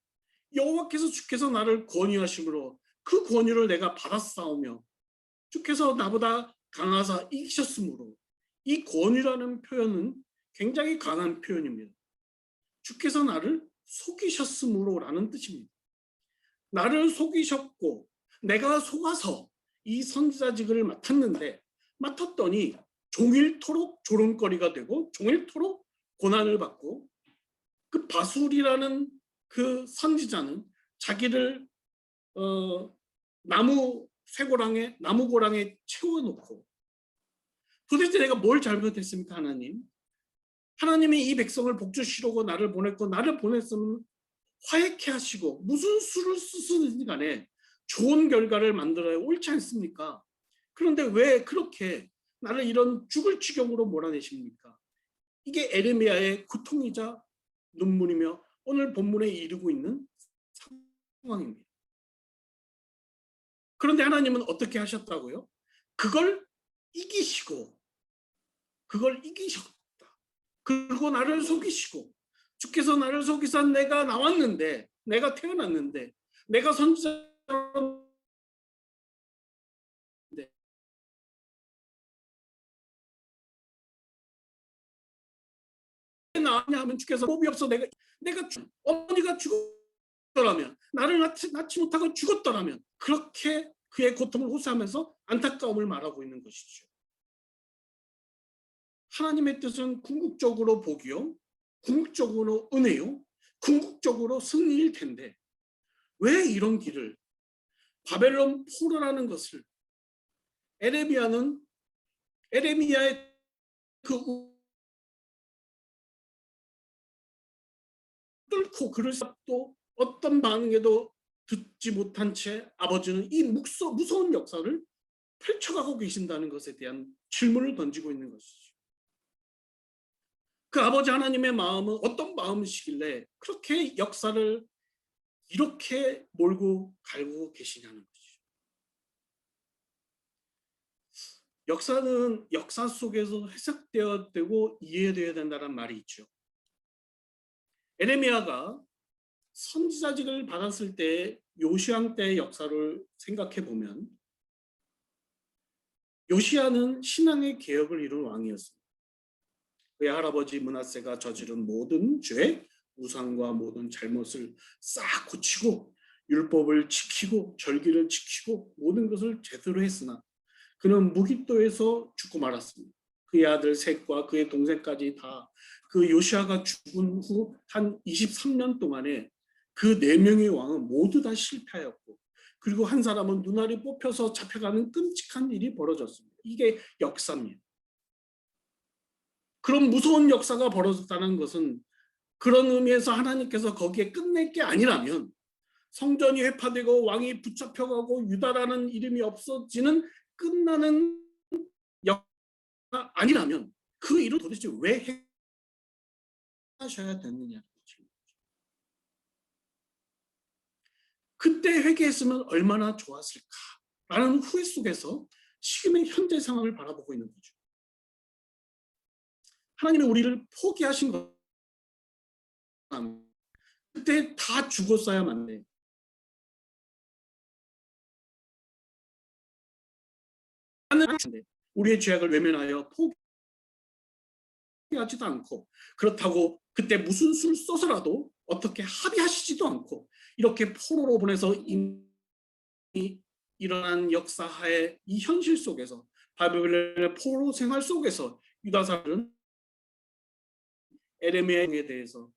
G: 여호와께서 주께서 나를 권유하심으로 그 권유를 내가 받았사오며 주께서 나보다 강하사 이기셨으므로, 이 권유라는 표현은 굉장히 강한 표현입니다. 주께서 나를 속이셨으므로라는 뜻입니다. 나를 속이셨고 내가 속아서 이 선지자직을 맡았더니 종일토록 조롱거리가 되고 종일토록 고난을 받고, 그 바술이라는 그 선지자는 자기를 나무 고랑에 채워놓고, 도대체 내가 뭘 잘못했습니까? 하나님이 이 백성을 복주시려고 나를 보냈고, 나를 보냈으면 화해케 하시고 무슨 수를 쓰시든지 간에 좋은 결과를 만들어야 옳지 않습니까? 그런데 왜 그렇게 나를 이런 죽을 지경으로 몰아내십니까? 이게 에레미야의 고통이자 눈물이며 오늘 본문에 이르고 있는 상황입니다. 그런데 하나님은 어떻게 하셨다고요? 그걸 이기셨다. 그리고 나를 속이시고, 주께서 나를 속이사 내가 태어났는데 내가 선지자로 나왔냐 하면, 주께서 법이 없어 내가 어머니가 죽었더라면, 나를 낳지 못하고 죽었더라면, 그렇게 그의 고통을 호소하면서 안타까움을 말하고 있는 것이죠. 하나님의 뜻은 궁극적으로 복이요, 궁극적으로 은혜요, 궁극적으로 승리일 텐데 왜 이런 길을, 바벨론 포로라는 것을 에레미야의 그 뚫고 그를 또 어떤 반응에도 듣지 못한 채 아버지는 이 무서운 역사를 펼쳐가고 계신다는 것에 대한 질문을 던지고 있는 것이죠. 그 아버지 하나님의 마음은 어떤 마음이시길래 그렇게 역사를 이렇게 몰고 갈고 계시냐는 것이죠. 역사는 역사 속에서 해석되어야 되고 이해되어야 된다는 말이 있죠. 에레미야가 선지자직을 받았을 때 요시야 때의 역사를 생각해 보면, 요시야는 신앙의 개혁을 이룬 왕이었습니다. 그의 할아버지 므낫세가 저지른 모든 죄, 우상과 모든 잘못을 싹 고치고 율법을 지키고 절기를 지키고 모든 것을 제대로 했으나 그는 무기또에서 죽고 말았습니다. 그의 아들 셋과 그의 동생까지 다 그 요시야가 죽은 후 한 23년 동안에 그 4명의 왕은 모두 다 실패하였고, 그리고 한 사람은 눈알이 뽑혀서 잡혀가는 끔찍한 일이 벌어졌습니다. 이게 역사입니다. 그런 무서운 역사가 벌어졌다는 것은, 그런 의미에서 하나님께서 거기에 끝낼 게 아니라면, 성전이 회파되고 왕이 붙잡혀가고 유다라는 이름이 없어지는 끝나는 역사가 아니라면 그 일을 도대체 왜 하셔야 됐느냐는 거죠. 그때 회개했으면 얼마나 좋았을까라는 후회 속에서 지금의 현재 상황을 바라보고 있는 거죠. 하나님이 우리를 포기하신 것, 그때 다 죽었어야만 돼. 우리의 죄악을 외면하여 포기하지도 않고, 그렇다고 그때 무슨 수를 써서라도 어떻게 합의하시지도 않고, 이렇게 포로로 보내서 이미 일어난 역사하에 이 현실 속에서, 바벨론의 포로 생활 속에서 유다 사람들은 에레미야에 대해서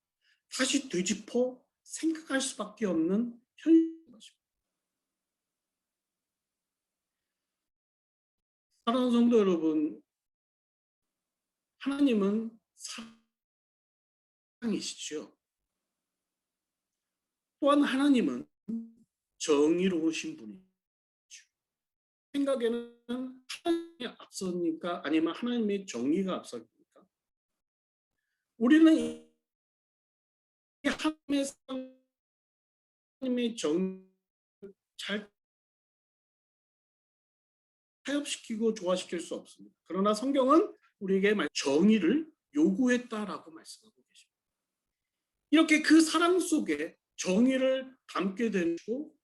G: 다시 되짚어 생각할 수밖에 없는 현실인 것입니다. 사랑하는 성도 여러분, 하나님은 사랑이시죠. 또한 하나님은 정의로우신 분이죠. 생각에는 하나님이 앞섭니까? 아니면 하나님의 정의가 앞섭니까? 우리는 이 하나님의 정의를 잘 타협시키고 조화시킬 수 없습니다. 그러나 성경은 우리에게 정의를 요구했다라고 말씀하고 계십니다. 이렇게 그 사랑 속에 정의를 담게 되고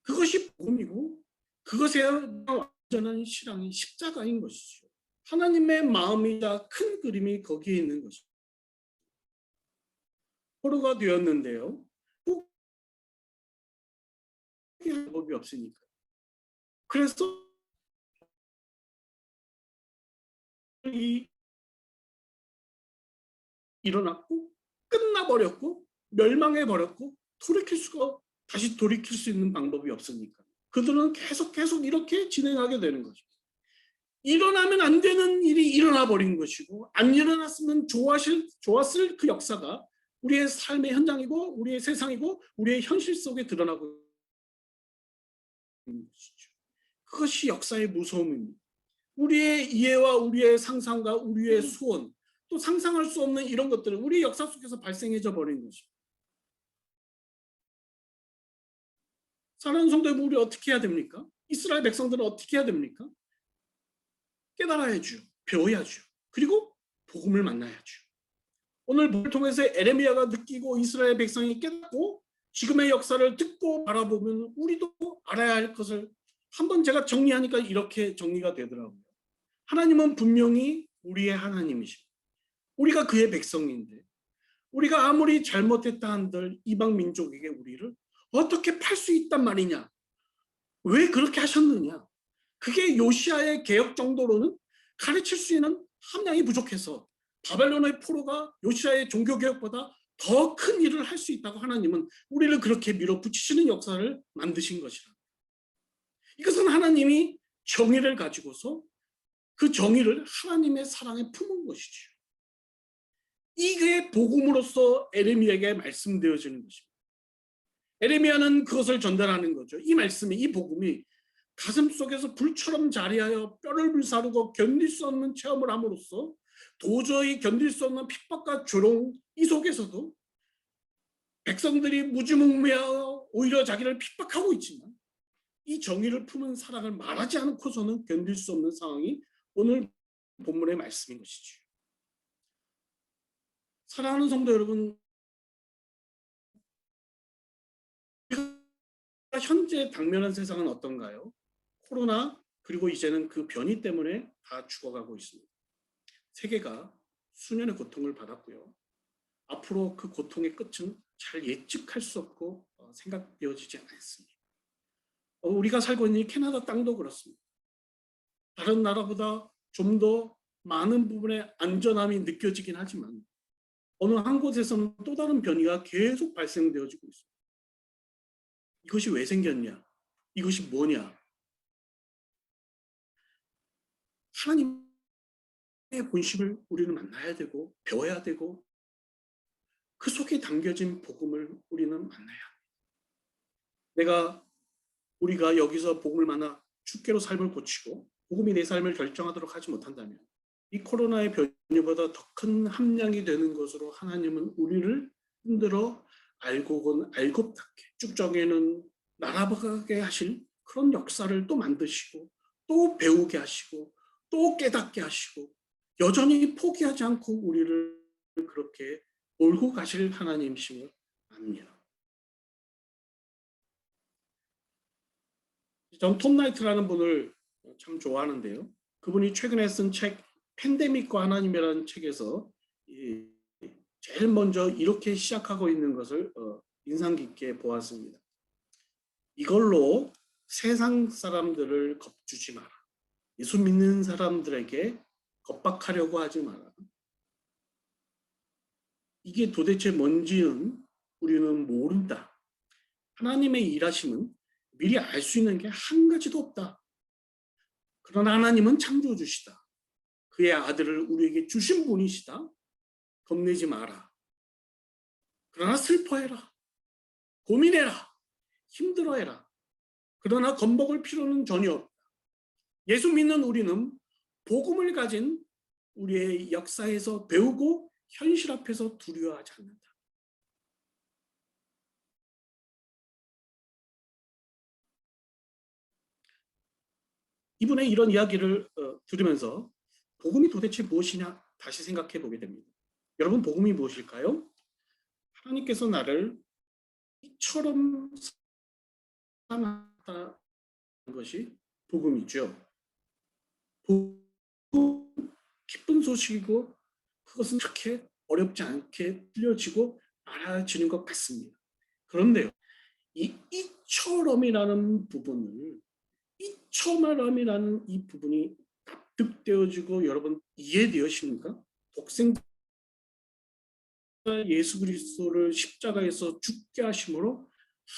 G: 그것이 복음이고 그것에 완전한 신앙이 십자가인 것이죠. 하나님의 마음이자 큰 그림이 거기에 있는 것이죠. 포로가 되었는데요. 방법이 없으니까. 그래서 일어났고 끝나버렸고 멸망해버렸고 다시 돌이킬 수 있는 방법이 없으니까. 그들은 계속 이렇게 진행하게 되는 거죠. 일어나면 안 되는 일이 일어나 버린 것이고 안 일어났으면 좋았을 그 역사가 우리의 삶의 현장이고 우리의 세상이고 우리의 현실 속에 드러나고 있는 것이죠. 그것이 역사의 무서움입니다. 우리의 이해와 우리의 상상과 우리의 소원, 또 상상할 수 없는 이런 것들은 우리 역사 속에서 발생해져 버린 것입니다. 사랑하는 성도 여러분, 우리 어떻게 해야 됩니까? 이스라엘 백성들은 어떻게 해야 됩니까? 깨달아야죠. 배워야죠. 그리고 복음을 만나야죠. 오늘 복음을 통해서 에레미야가 느끼고 이스라엘 백성이 깨닫고 지금의 역사를 듣고 바라보면 우리도 알아야 할 것을 한번 제가 정리하니까 이렇게 정리가 되더라고요. 하나님은 분명히 우리의 하나님이십니다. 우리가 그의 백성인데 우리가 아무리 잘못했다 한들 이방 민족에게 우리를 어떻게 팔 수 있단 말이냐? 왜 그렇게 하셨느냐? 그게 요시야의 개혁 정도로는 가르칠 수 있는 함량이 부족해서 바벨론의 포로가 요시야의 종교개혁보다 더 큰 일을 할 수 있다고 하나님은 우리를 그렇게 밀어붙이시는 역사를 만드신 것이라. 이것은 하나님이 정의를 가지고서 그 정의를 하나님의 사랑에 품은 것이죠. 이게 복음으로서 에레미야에게 말씀되어지는 것입니다. 에레미야는 그것을 전달하는 거죠. 이 말씀이, 이 복음이 가슴속에서 불처럼 자리하여 뼈를 불사르고 견딜 수 없는 체험을 함으로써 도저히 견딜 수 없는 핍박과 조롱, 이 속에서도 백성들이 무지몽매하여 오히려 자기를 핍박하고 있지만 이 정의를 품은 사랑을 말하지 않고서는 견딜 수 없는 상황이 오늘 본문의 말씀인 것이죠. 사랑하는 성도 여러분, 현재 당면한 세상은 어떤가요? 코로나 그리고 이제는 그 변이 때문에 다 죽어가고 있습니다. 세계가 수년의 고통을 받았고요. 앞으로 그 고통의 끝은 잘 예측할 수 없고 생각되어지지 않습니다. 우리가 살고 있는 캐나다 땅도 그렇습니다. 다른 나라보다 좀 더 많은 부분에 안전함이 느껴지긴 하지만 어느 한 곳에서는 또 다른 변이가 계속 발생되어지고 있습니다. 이것이 왜 생겼냐? 이것이 뭐냐? 하나님의 본심을 우리는 만나야 되고 배워야 되고 그 속에 담겨진 복음을 우리는 만나야 합니다. 우리가 여기서 복음을 만나 주께로 삶을 고치고 복음이 내 삶을 결정하도록 하지 못한다면 이 코로나의 변이보다 더 큰 함량이 되는 것으로 하나님은 우리를 흔들어 알고건 알곱답게 쭉 정해는 날아가게 하실 그런 역사를 또 만드시고 또 배우게 하시고 또 깨닫게 하시고 여전히 포기하지 않고 우리를 그렇게 몰고 가실 하나님이심을 압니다. 전 톰 나이트라는 분을 참 좋아하는데요. 그분이 최근에 쓴 책 팬데믹과 하나님이라는 책에서 제일 먼저 이렇게 시작하고 있는 것을 인상 깊게 보았습니다. 이걸로 세상 사람들을 겁주지 마라. 예수 믿는 사람들에게 겁박하려고 하지 마라. 이게 도대체 뭔지는 우리는 모른다. 하나님의 일하심은 미리 알 수 있는 게 한 가지도 없다. 그러나 하나님은 창조주시다. 그의 아들을 우리에게 주신 분이시다. 겁내지 마라. 그러나 슬퍼해라. 고민해라. 힘들어해라. 그러나 겁먹을 필요는 전혀 없다. 예수 믿는 우리는 복음을 가진 우리의 역사에서 배우고 현실 앞에서 두려워하지 않는다. 이분의 이런 이야기를 들으면서 복음이 도대체 무엇이냐 다시 생각해 보게 됩니다. 여러분, 복음이 무엇일까요? 하나님께서 나를 이처럼 사랑하다는 것이 복음이죠. 복음, 기쁜 소식이고 그것은 그렇게 어렵지 않게 들려지고 알아지는 것 같습니다. 그런데요, 이 이처럼이라는 부분을 이처럼이라는 이 부분이 납득되어지고 여러분 이해되십니까? 독생자 예수 그리스도를 십자가에서 죽게 하심으로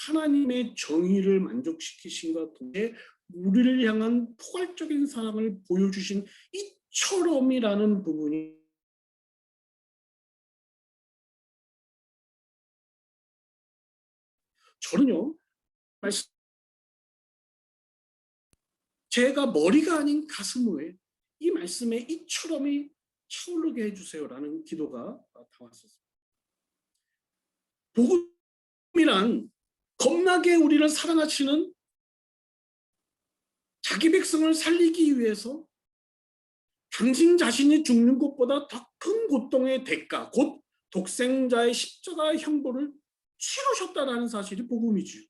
G: 하나님의 정의를 만족시키신과 동시에 우리를 향한 포괄적인 사랑을 보여주신 이처럼이라는 부분이 저는요, 제가 머리가 아닌 가슴 위에 이 말씀에 이처럼이 차오르게 해주세요라는 기도가 담았었습니다. 복음이란 겁나게 우리를 사랑하시는 자기 백성을 살리기 위해서 당신 자신이 죽는 것보다 더 큰 고통의 대가, 곧 독생자의 십자가의 형벌을 치르셨다라는 사실이 복음이죠.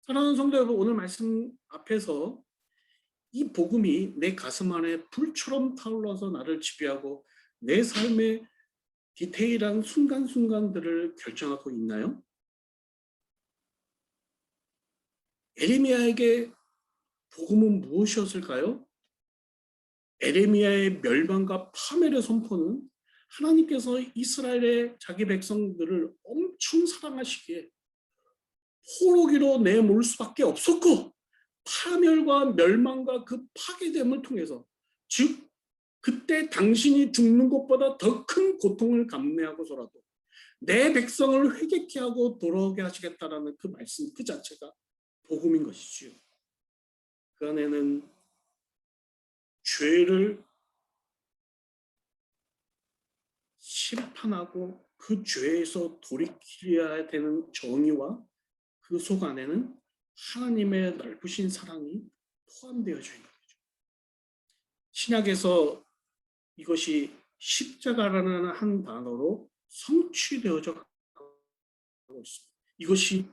G: 사랑하는 성도 여러분, 오늘 말씀 앞에서 이 복음이 내 가슴 안에 불처럼 타올라서 나를 지배하고 내 삶의 디테일한 순간순간들을 결정하고 있나요? 에레미야에게 복음은 무엇이었을까요? 에레미야의 멸망과 파멸의 선포는 하나님께서 이스라엘의 자기 백성들을 엄청 사랑하시기에 포로기로 내몰 수밖에 없었고, 파멸과 멸망과 그 파괴됨을 통해서, 즉 그때 당신이 죽는 것보다 더 큰 고통을 감내하고서라도 내 백성을 회개케 하고 돌아오게 하시겠다라는 그 말씀 그 자체가 복음인 것이지요. 그 안에는 죄를 심판하고 그 죄에서 돌이켜야 되는 정의와 그 속 안에는 하나님의 넓으신 사랑이 포함되어져 있는 거죠. 신약에서 이것이 십자가라는 한 단어로 성취되어져 가고 있습니다. 이것이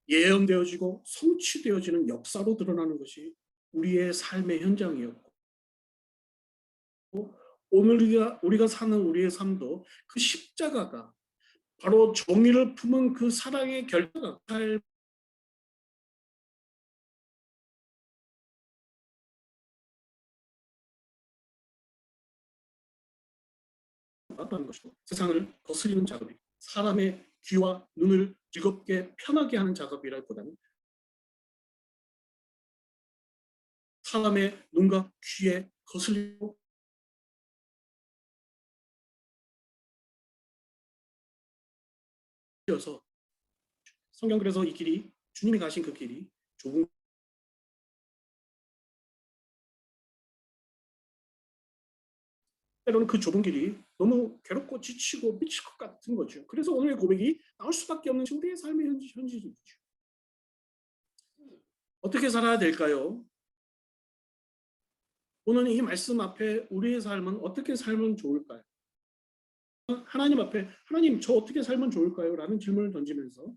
G: 예언되어지고 성취되어지는 역사로 드러나는 것이 우리의 삶의 현장이었고, 오늘 우리가 사는 우리의 삶도 그 십자가가 바로 정의를 품은 그 사랑의 결과가 맞다는 것이고, 세상을 거스리는 작업이 사람의 귀와 눈을 즐겁게 편하게 하는 작업이라기보다는 사람의 눈과 귀에 거슬리고 서 성경 그래서 이 길이 주님이 가신 그 길이 좁은 때로는 그 좁은 길이 너무 괴롭고 지치고 미칠 것 같은 거죠. 그래서 오늘의 고백이 나올 수밖에 없는 우리의 삶의 현실이죠. 어떻게 살아야 될까요? 오늘 이 말씀 앞에 우리의 삶은 어떻게 살면 좋을까요? 하나님 앞에 하나님 저 어떻게 살면 좋을까요? 라는 질문을 던지면서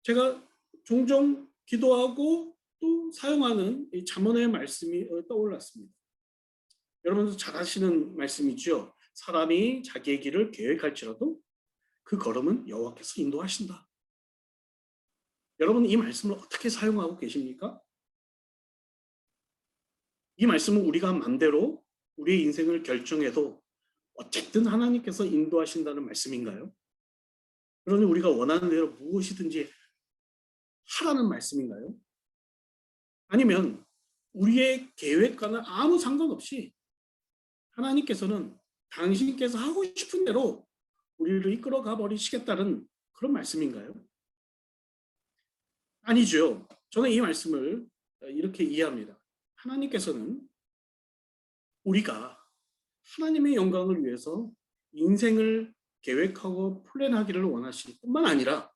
G: 제가 종종 기도하고 또 사용하는 이 잠언의 말씀이 떠올랐습니다. 여러분도 잘 아시는 말씀이죠. 사람이 자기의 길을 계획할지라도 그 걸음은 여호와께서 인도하신다. 여러분 이 말씀을 어떻게 사용하고 계십니까? 이 말씀은 우리가 마음대로 우리의 인생을 결정해도 어쨌든 하나님께서 인도하신다는 말씀인가요? 그러니 우리가 원하는 대로 무엇이든지 하라는 말씀인가요? 아니면 우리의 계획과는 아무 상관없이 하나님께서는 당신께서 하고 싶은 대로 우리를 이끌어 가버리시겠다는 그런 말씀인가요? 아니죠. 저는 이 말씀을 이렇게 이해합니다. 하나님께서는 우리가 하나님의 영광을 위해서 인생을 계획하고 플랜하기를 원하실 뿐만 아니라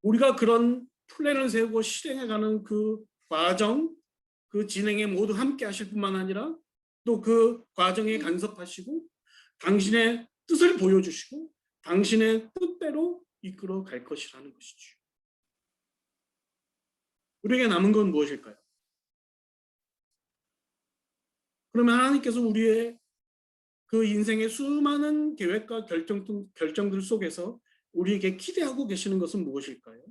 G: 우리가 그런 플랜을 세우고 실행해가는 그 과정, 그 진행에 모두 함께 하실 뿐만 아니라 또 그 과정에 간섭하시고 당신의 뜻을 보여주시고 당신의 뜻대로 이끌어 갈 것이라는 것이죠. 우리에게 남은 건 무엇일까요? 그러면 하나님께서 우리의 그 인생의 수많은 계획과 결정들 속에서 우리에게 기대하고 계시는 것은 무엇일까요?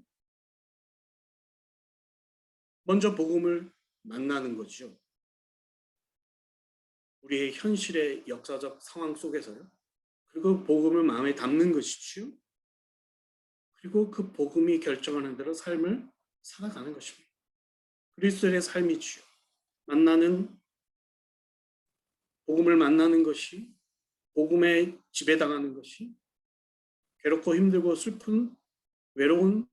G: 먼저 복음을 만나는 거죠. 우리의 현실의 역사적 상황 속에서요. 그리고 복음을 마음에 담는 것이죠. 그리고 그 복음이 결정하는 대로 삶을 살아가는 것입니다. 그리스도의 삶이지요. 복음을 만나는 것이, 복음에 지배당하는 것이, 괴롭고 힘들고 슬픈 외로운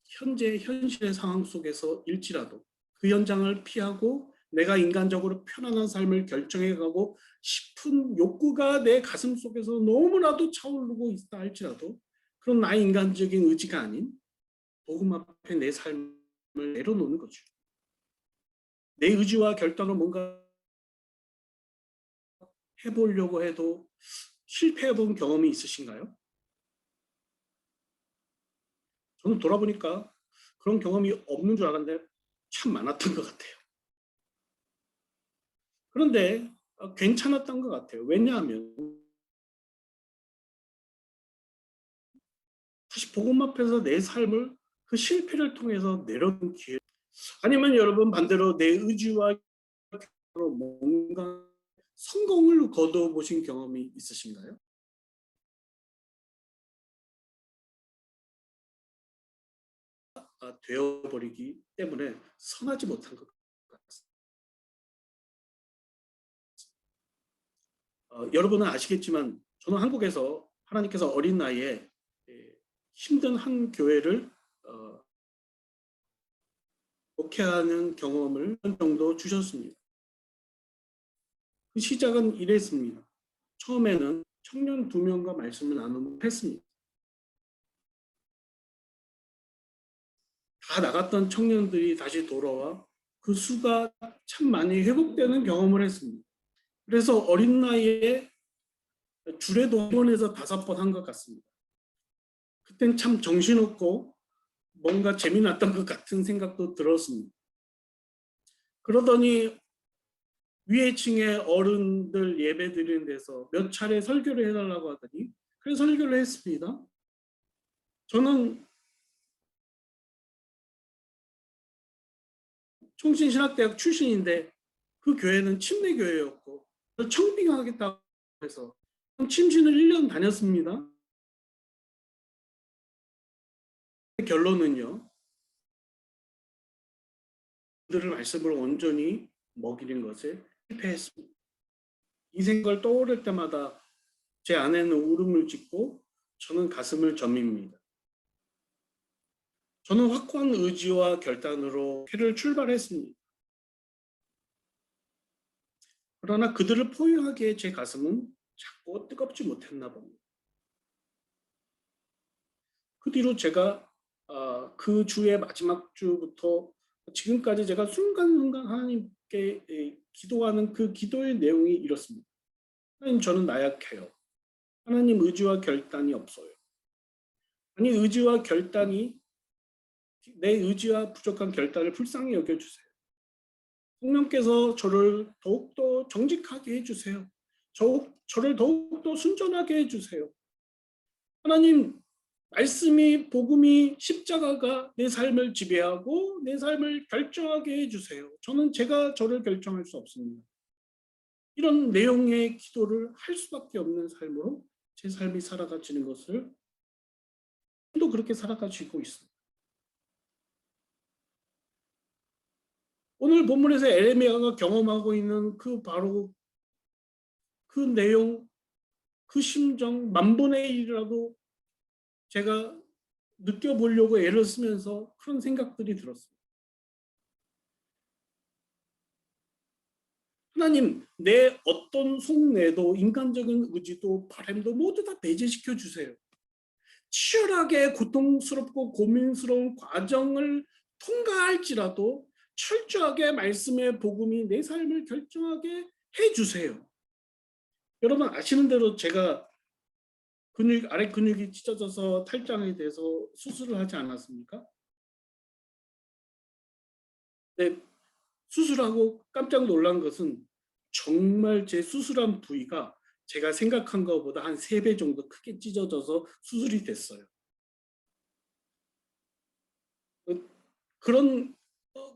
G: 현실의 상황 속에서 일지라도 그 현장을 피하고 내가 인간적으로 편안한 삶을 결정해가고 싶은 욕구가 내 가슴 속에서 너무나도 차오르고 있다 할지라도 그런 나의 인간적인 의지가 아닌 복음 앞에 내 삶을 내려놓는 거죠. 내 의지와 결단을 뭔가 해보려고 해도 실패해본 경험이 있으신가요? 저는 돌아보니까 그런 경험이 없는 줄 알았는데 참 많았던 것 같아요. 그런데 괜찮았던 것 같아요. 왜냐하면 다시 복음 앞에서 내 삶을 그 실패를 통해서 내려놓은 기회, 아니면 여러분 반대로 내 의지와 뭔가 성공을 거둬보신 경험이 있으신가요? 되어버리기 때문에 선하지 못한 것 같습니다. 여러분은 아시겠지만 저는 한국에서 하나님께서 어린 나이에 힘든 한 교회를 목회하는 경험을 한 정도 주셨습니다. 그 시작은 이랬습니다. 처음에는 청년 2명과 말씀을 나누며 했습니다. 다 나갔던 청년들이 다시 돌아와 그 수가 참 많이 회복되는 경험을 했습니다. 그래서 어린 나이에 주례도 1번에서 5번 한 것 같습니다. 그땐 참 정신없고 뭔가 재미났던 것 같은 생각도 들었습니다. 그러더니 위에 층의 어른들 예배 드리는 데서 몇 차례 설교를 해달라고 하더니 그래서 설교를 했습니다. 저는 총신신학대학 출신인데 그 교회는 침례교회였고 청빙하겠다고 해서 침신을 1년 다녔습니다. 결론은요. 그들의 말씀을 온전히 먹이는 것에 실패했습니다. 이 생각을 떠오를 때마다 제 안에는 울음을 짓고 저는 가슴을 저밉니다. 저는 확고한 의지와 결단으로 회를 출발했습니다. 그러나 그들을 포용하기에 제 가슴은 작고 뜨겁지 못했나 봅니다. 그 뒤로 제가 그 주의 마지막 주부터 지금까지 제가 순간순간 하나님께 기도하는 그 기도의 내용이 이렇습니다. 하나님, 저는 나약해요. 하나님, 의지와 결단이 없어요. 아니, 의지와 결단이 내 의지와 부족한 결단을 불쌍히 여겨주세요. 성령께서 저를 더욱더 정직하게 해주세요. 저를 더욱더 순전하게 해주세요. 하나님, 말씀이, 복음이, 십자가가 내 삶을 지배하고 내 삶을 결정하게 해주세요. 저는 제가 저를 결정할 수 없습니다. 이런 내용의 기도를 할 수밖에 없는 삶으로 제 삶이 살아가지는 것을 또 그렇게 살아가지고 있습니다. 오늘 본문에서 에레미야가 경험하고 있는 바로 그 내용, 그 심정 만분의 일이라도 제가 느껴보려고 애를 쓰면서 그런 생각들이 들었어요. 하나님, 내 어떤 속내도 인간적인 의지도 바람도 모두 다 배제시켜 주세요. 치열하게 고통스럽고 고민스러운 과정을 통과할지라도 철저하게 말씀의 복음이 내 삶을 결정하게 해주세요. 여러분 아시는 대로 제가 아래 근육이 찢어져서 탈장이 돼서 수술을 하지 않았습니까? 네, 수술하고 깜짝 놀란 것은 정말 제 수술한 부위가 제가 생각한 것보다 한 3배 정도 크게 찢어져서 수술이 됐어요. 그런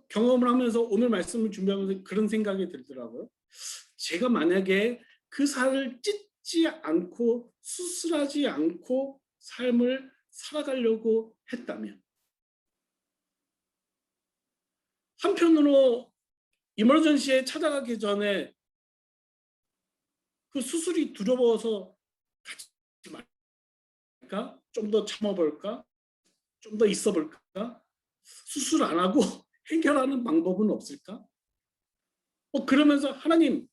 G: 경험을 하면서 오늘 말씀을 준비하면서 그런 생각이 들더라고요. 제가 만약에 그 살을 찢지 않고 수술하지 않고 삶을 살아가려고 했다면, 한편으로 이머전시에 찾아가기 전에 그 수술이 두려워서 가지 말까? 좀 더 참아볼까? 좀 더 있어볼까? 수술 안 하고 해결하는 방법은 없을까? 그러면서 하나님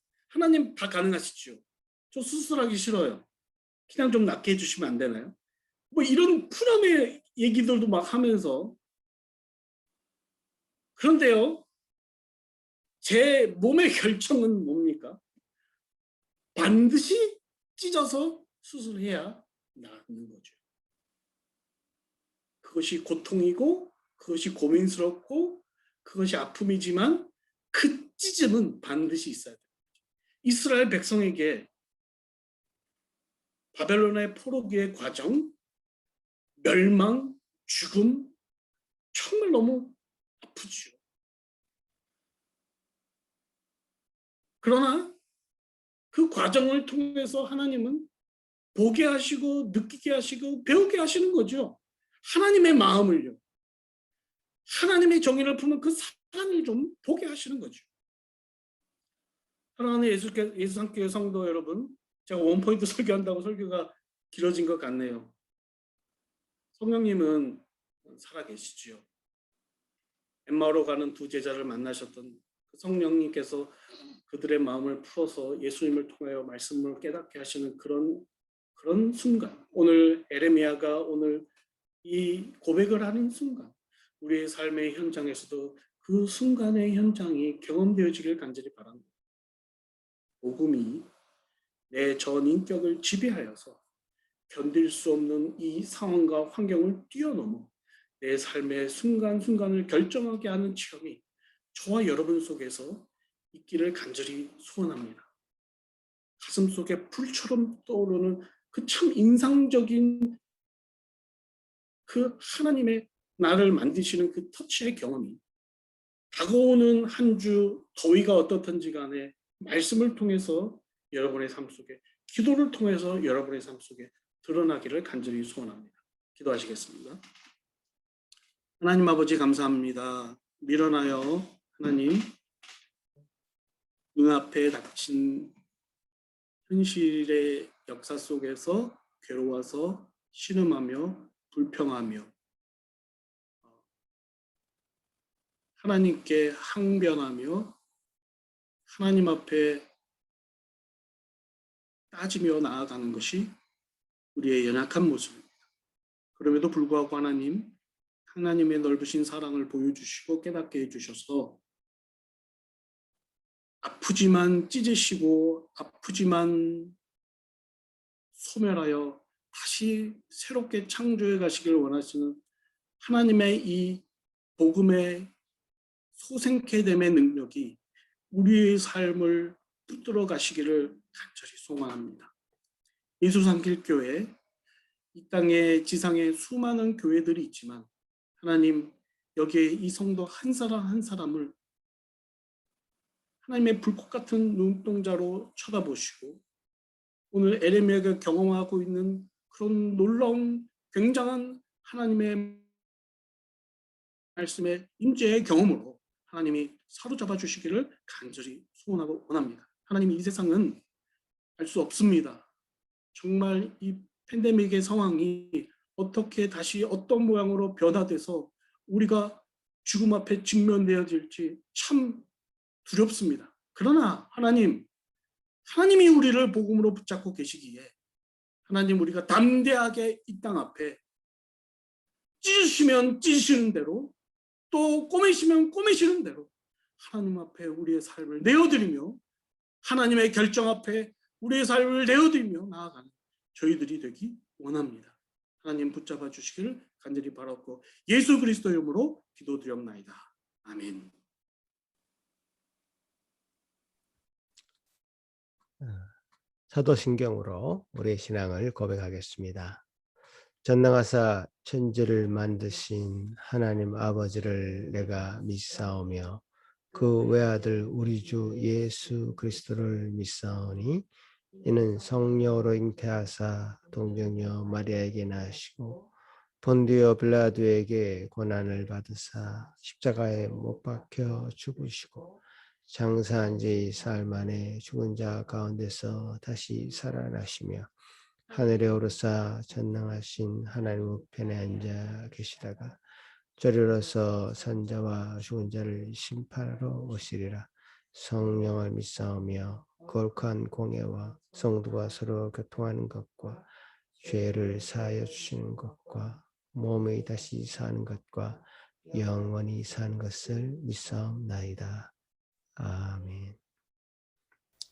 G: 다 가능하시죠. 저 수술하기 싫어요. 그냥 좀 낫게 해주시면 안 되나요? 이런 푸념의 얘기들도 막 하면서, 그런데요, 제 몸의 결정은 뭡니까? 반드시 찢어서 수술해야 낫는 거죠. 그것이 고통이고 그것이 고민스럽고 그것이 아픔이지만 그 찢음은 반드시 있어야 돼요. 이스라엘 백성에게 바벨론의 포로기의 과정, 멸망, 죽음, 정말 너무 아프죠. 그러나 그 과정을 통해서 하나님은 보게 하시고 느끼게 하시고 배우게 하시는 거죠. 하나님의 마음을요. 하나님의 정의를 품은 그 사랑을 좀 보게 하시는 거죠. 사랑하는 예수상교회 성도 여러분, 제가 원포인트 설교한다고 설교가 길어진 것 같네요. 성령님은 살아계시지요. 엠마오로 가는 2 제자를 만나셨던 그 성령님께서 그들의 마음을 풀어서 예수님을 통하여 말씀을 깨닫게 하시는 그런 순간, 오늘 에레미야가 오늘 이 고백을 하는 순간, 우리의 삶의 현장에서도 그 순간의 현장이 경험되어지길 간절히 바랍니다. 복음이 내 전 인격을 지배하여서 견딜 수 없는 이 상황과 환경을 뛰어넘어 내 삶의 순간순간을 결정하게 하는 체험이 저와 여러분 속에서 있기를 간절히 소원합니다. 가슴 속에 불처럼 떠오르는 그 참 인상적인 그 하나님의 나를 만드시는 그 터치의 경험이 다가오는 한 주 더위가 어떻든지 간에 말씀을 통해서 여러분의 삶 속에, 기도를 통해서 여러분의 삶 속에 드러나기를 간절히 소원합니다. 기도하시겠습니다. 하나님 아버지 감사합니다. 밀어나여 하나님 눈앞에 닥친 현실의 역사 속에서 괴로워서 신음하며 불평하며 하나님께 항변하며 하나님 앞에 따지며 나아가는 것이 우리의 연약한 모습입니다. 그럼에도 불구하고 하나님의 넓으신 사랑을 보여주시고 깨닫게 해주셔서 아프지만 찢으시고 아프지만 소멸하여 다시 새롭게 창조해 가시길 원하시는 하나님의 이 복음의 소생케됨의 능력이 우리의 삶을 붙들어 가시기를 간절히 소망합니다. 예수산길교회, 이 땅에 지상에 수많은 교회들이 있지만 하나님, 여기에 이 성도 한 사람 한 사람을 하나님의 불꽃 같은 눈동자로 쳐다보시고 오늘 에레미야가 경험하고 있는 그런 놀라운 굉장한 하나님의 말씀의 임재의 경험으로 하나님이 사로잡아 주시기를 간절히 소원하고 원합니다. 하나님이 이 세상은 알 수 없습니다. 정말 이 팬데믹의 상황이 어떻게 다시 어떤 모양으로 변화돼서 우리가 죽음 앞에 직면되어질지 참 두렵습니다. 그러나 하나님이 우리를 복음으로 붙잡고 계시기에 하나님 우리가 담대하게 이 땅 앞에 찢으시면 찢으시는 대로 또 꼬매시면 꼬매시는 대로 하나님 앞에 우리의 삶을 내어드리며 하나님의 결정 앞에 우리의 삶을 내어드리며 나아가는 저희들이 되기 원합니다. 하나님 붙잡아 주시기를 간절히 바랐고 예수 그리스도의 이름으로 기도드렸나이다. 아멘.
A: 사도신경으로 우리의 신앙을 고백하겠습니다. 전능하사 천지를 만드신 하나님 아버지를 내가 믿사오며 그 외아들 우리 주 예수 그리스도를 믿사오니 이는 성령으로 잉태하사 동정녀 마리아에게 나시고 본디오 빌라도에게 고난을 받으사 십자가에 못 박혀 죽으시고 장사한 지 사흘 만에 죽은 자 가운데서 다시 살아나시며 하늘에 오르사 전능하신 하나님 우편에 앉아 계시다가 저리로서 산자와 죽은 자를 심판하러 오시리라. 성령을 믿사오며 거룩한 공예와 성도가 서로 교통하는 것과 죄를 사하여 주시는 것과 몸이 다시 사는 것과 영원히 사는 것을 믿사옵나이다. 아멘.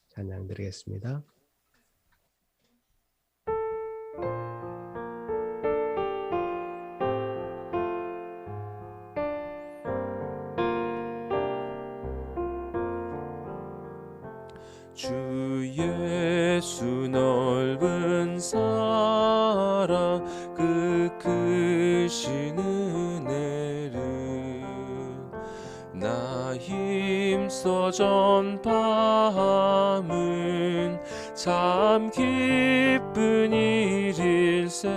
A: 찬양 드리겠습니다.
B: 주 예수 넓은 사랑 그 크신 은혜를 나 힘써 전파함은 참 기쁜 일일세.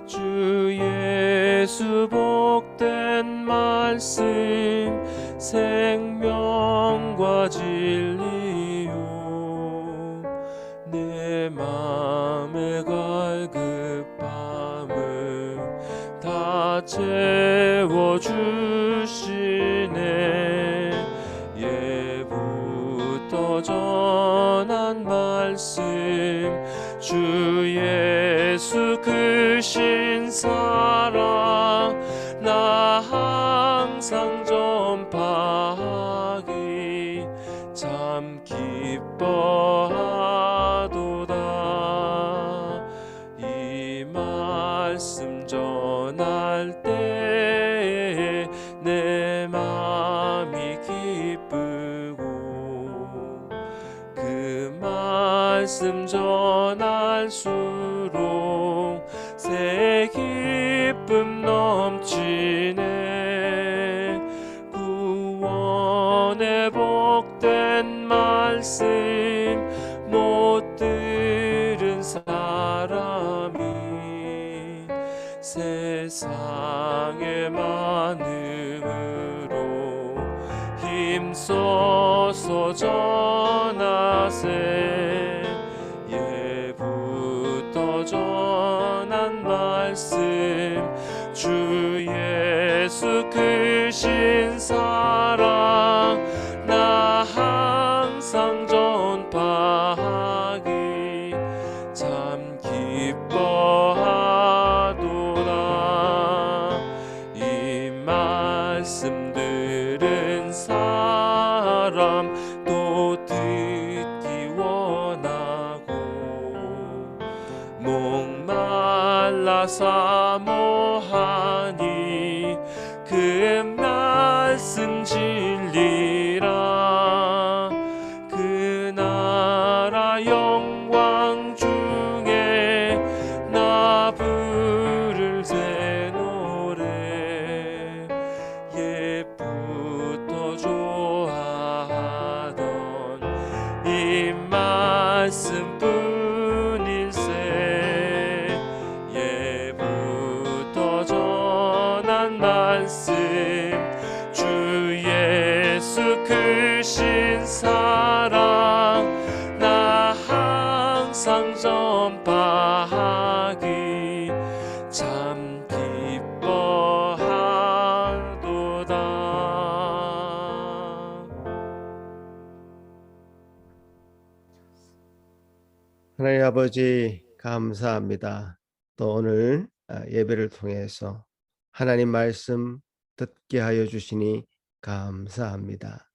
B: 주 예수 복된 말씀 생명과 진리요 내 맘의 갈급함을 다 채워주시네. 예부터 전한 말씀 주 예수 크신 사랑 나 항상 전파하기 참 기뻐하도다. 이 말씀 전할 때에 내 마음이 기쁘고 그 말씀 전할수록 새 기쁨 넘치네. 구원의 복된 말씀 못 들은 사람이 세상의 많음으로 힘써서 전하세. 예부터 전한 말씀 주 예수 크신 사랑 나 항상 전파하기 참 기뻐하도다. 이 말씀 들은 사람 또 듣기 원하고 목말라 사모하니 그 말씀 진리라. 그 나라 영광 중에 나 부를 새 노래 예쁘
A: 하나님 아버지 감사합니다. 또 오늘 예배를 통해서 하나님 말씀 듣게 하여 주시니 감사합니다.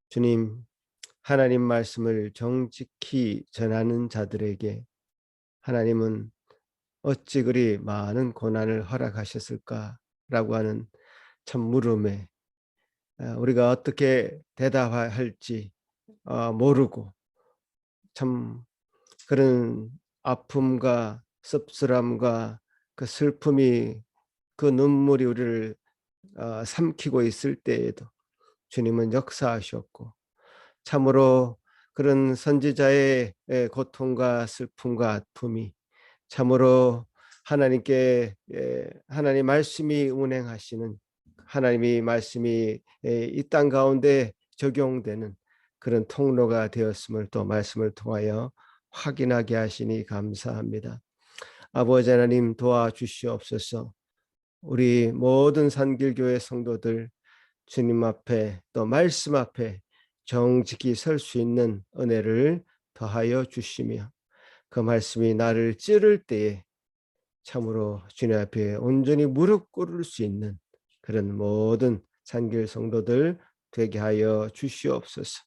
A: 주님, 하나님 말씀을 정직히 전하는 자들에게 하나님은 어찌 그리 많은 고난을 허락하셨을까라고 하는 참 물음에 우리가 어떻게 대답할지 모르고 참 그런 아픔과 씁쓸함과 그 슬픔이 그 눈물이 우리를 삼키고 있을 때에도 주님은 역사하셨고 참으로 그런 선지자의 고통과 슬픔과 아픔이 참으로 하나님께 하나님 말씀이 운행하시는 하나님이 말씀이 이 땅 가운데 적용되는 그런 통로가 되었음을 또 말씀을 통하여 확인하게 하시니 감사합니다. 아버지 하나님 도와주시옵소서. 우리 모든 산길교회 성도들 주님 앞에 또 말씀 앞에 정직히 설 수 있는 은혜를 더하여 주시며 그 말씀이 나를 찌를 때에 참으로 주님 앞에 온전히 무릎 꿇을 수 있는 그런 모든 산길 성도들 되게 하여 주시옵소서.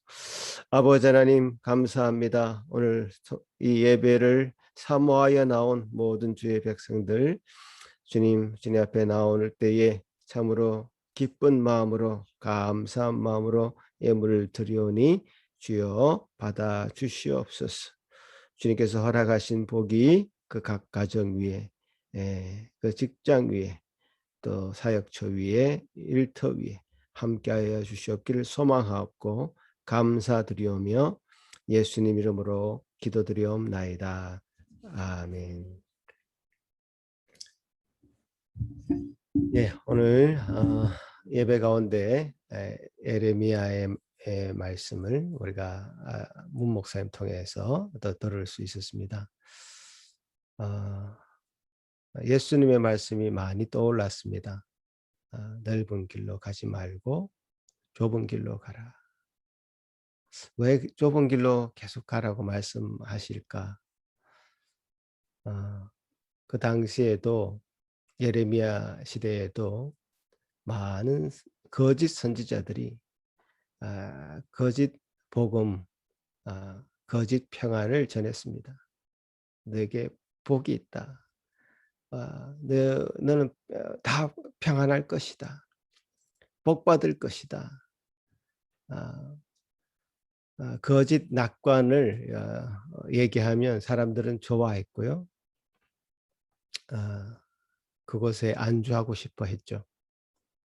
A: 아버지 하나님 감사합니다. 오늘 이 예배를 사모하여 나온 모든 주의 백성들 주님 앞에 나올 때에 참으로 기쁜 마음으로 감사한 마음으로 예물을 드리오니 주여 받아 주시옵소서. 주님께서 허락하신 복이 그 각 가정 위에 그 직장 위에 또 사역처 위에 일터 위에 함께하여 주시옵기를 소망하옵고 감사드리오며 예수님 이름으로 기도드리옵나이다. 아멘. 예, 오늘 예배 가운데 예레미야의 말씀을 우리가 문 목사님 통해서 더 들을 수 있었습니다. 예수님의 말씀이 많이 떠올랐습니다. 넓은 길로 가지 말고 좁은 길로 가라. 왜 좁은 길로 계속 가라고 말씀하실까? 그 당시에도 예레미야 시대에도 많은 거짓 선지자들이 거짓 복음, 거짓 평안을 전했습니다. 너에게 복이 있다. 너는 다 평안할 것이다. 복 받을 것이다. 거짓 낙관을 얘기하면 사람들은 좋아했고요. 그곳에 안주하고 싶어 했죠.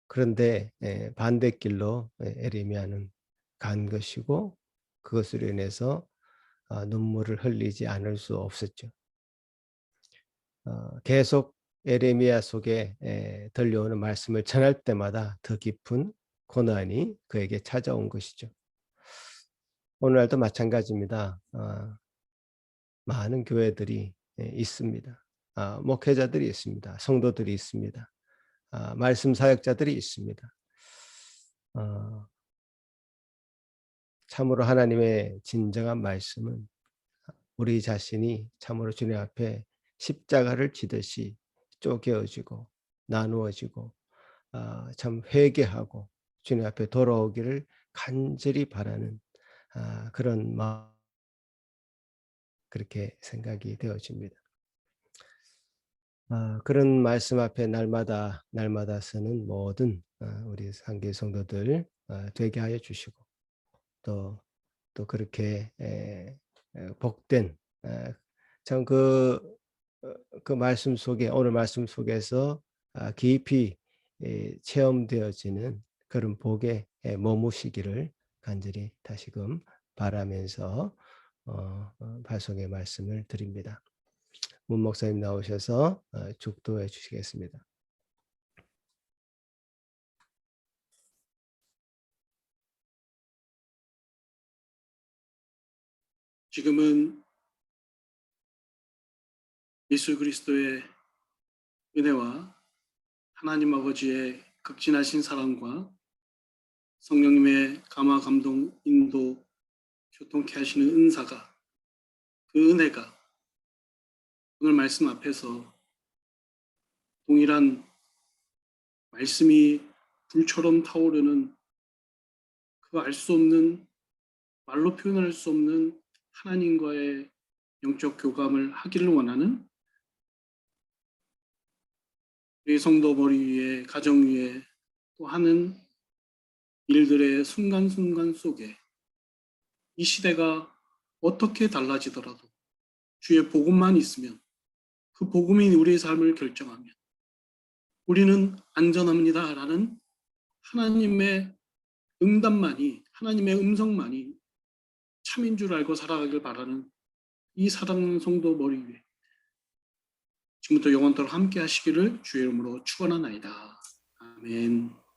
A: 그런데 반대길로 예레미야는 간 것이고 그것으로 인해서 눈물을 흘리지 않을 수 없었죠. 계속 예레미야 속에 들려오는 말씀을 전할 때마다 더 깊은 고난이 그에게 찾아온 것이죠. 오늘날도 마찬가지입니다. 많은 교회들이 있습니다. 목회자들이 있습니다. 성도들이 있습니다. 말씀 사역자들이 있습니다. 참으로 하나님의 진정한 말씀은 우리 자신이 참으로 주님 앞에 십자가를 지듯이 쪼개어지고 나누어지고 참 회개하고 주님 앞에 돌아오기를 간절히 바라는 그런 마음 그렇게 생각이 되어집니다. 그런 말씀 앞에 날마다 서는 모든 우리 상계 성도들 되게 하여 주시고 또 그렇게 복된 참 그 말씀 속에 오늘 말씀 속에서 깊이 체험되어지는 그런 복에 머무시기를 간절히 다시금 바라면서 발송의 말씀을 드립니다. 문 목사님 나오셔서 축도해 주시겠습니다.
G: 지금은 예수 그리스도의 은혜와 하나님 아버지의 극진하신 사랑과 성령님의 감화 감동 인도 교통케 하시는 은사가 그 은혜가 오늘 말씀 앞에서 동일한 말씀이 불처럼 타오르는 그 알 수 없는, 말로 표현할 수 없는 하나님과의 영적 교감을 하기를 원하는 우리 성도 머리 위에, 가정 위에 또 하는 일들의 순간순간 속에 이 시대가 어떻게 달라지더라도 주의 복음만 있으면, 그 복음이 우리의 삶을 결정하면 우리는 안전합니다라는 하나님의 응답만이, 하나님의 음성만이 참인 줄 알고 살아가길 바라는 이 사랑하는 성도 머리 위에 지금부터 영원토록 함께 하시기를 주의 이름으로 축원하나이다. 아멘.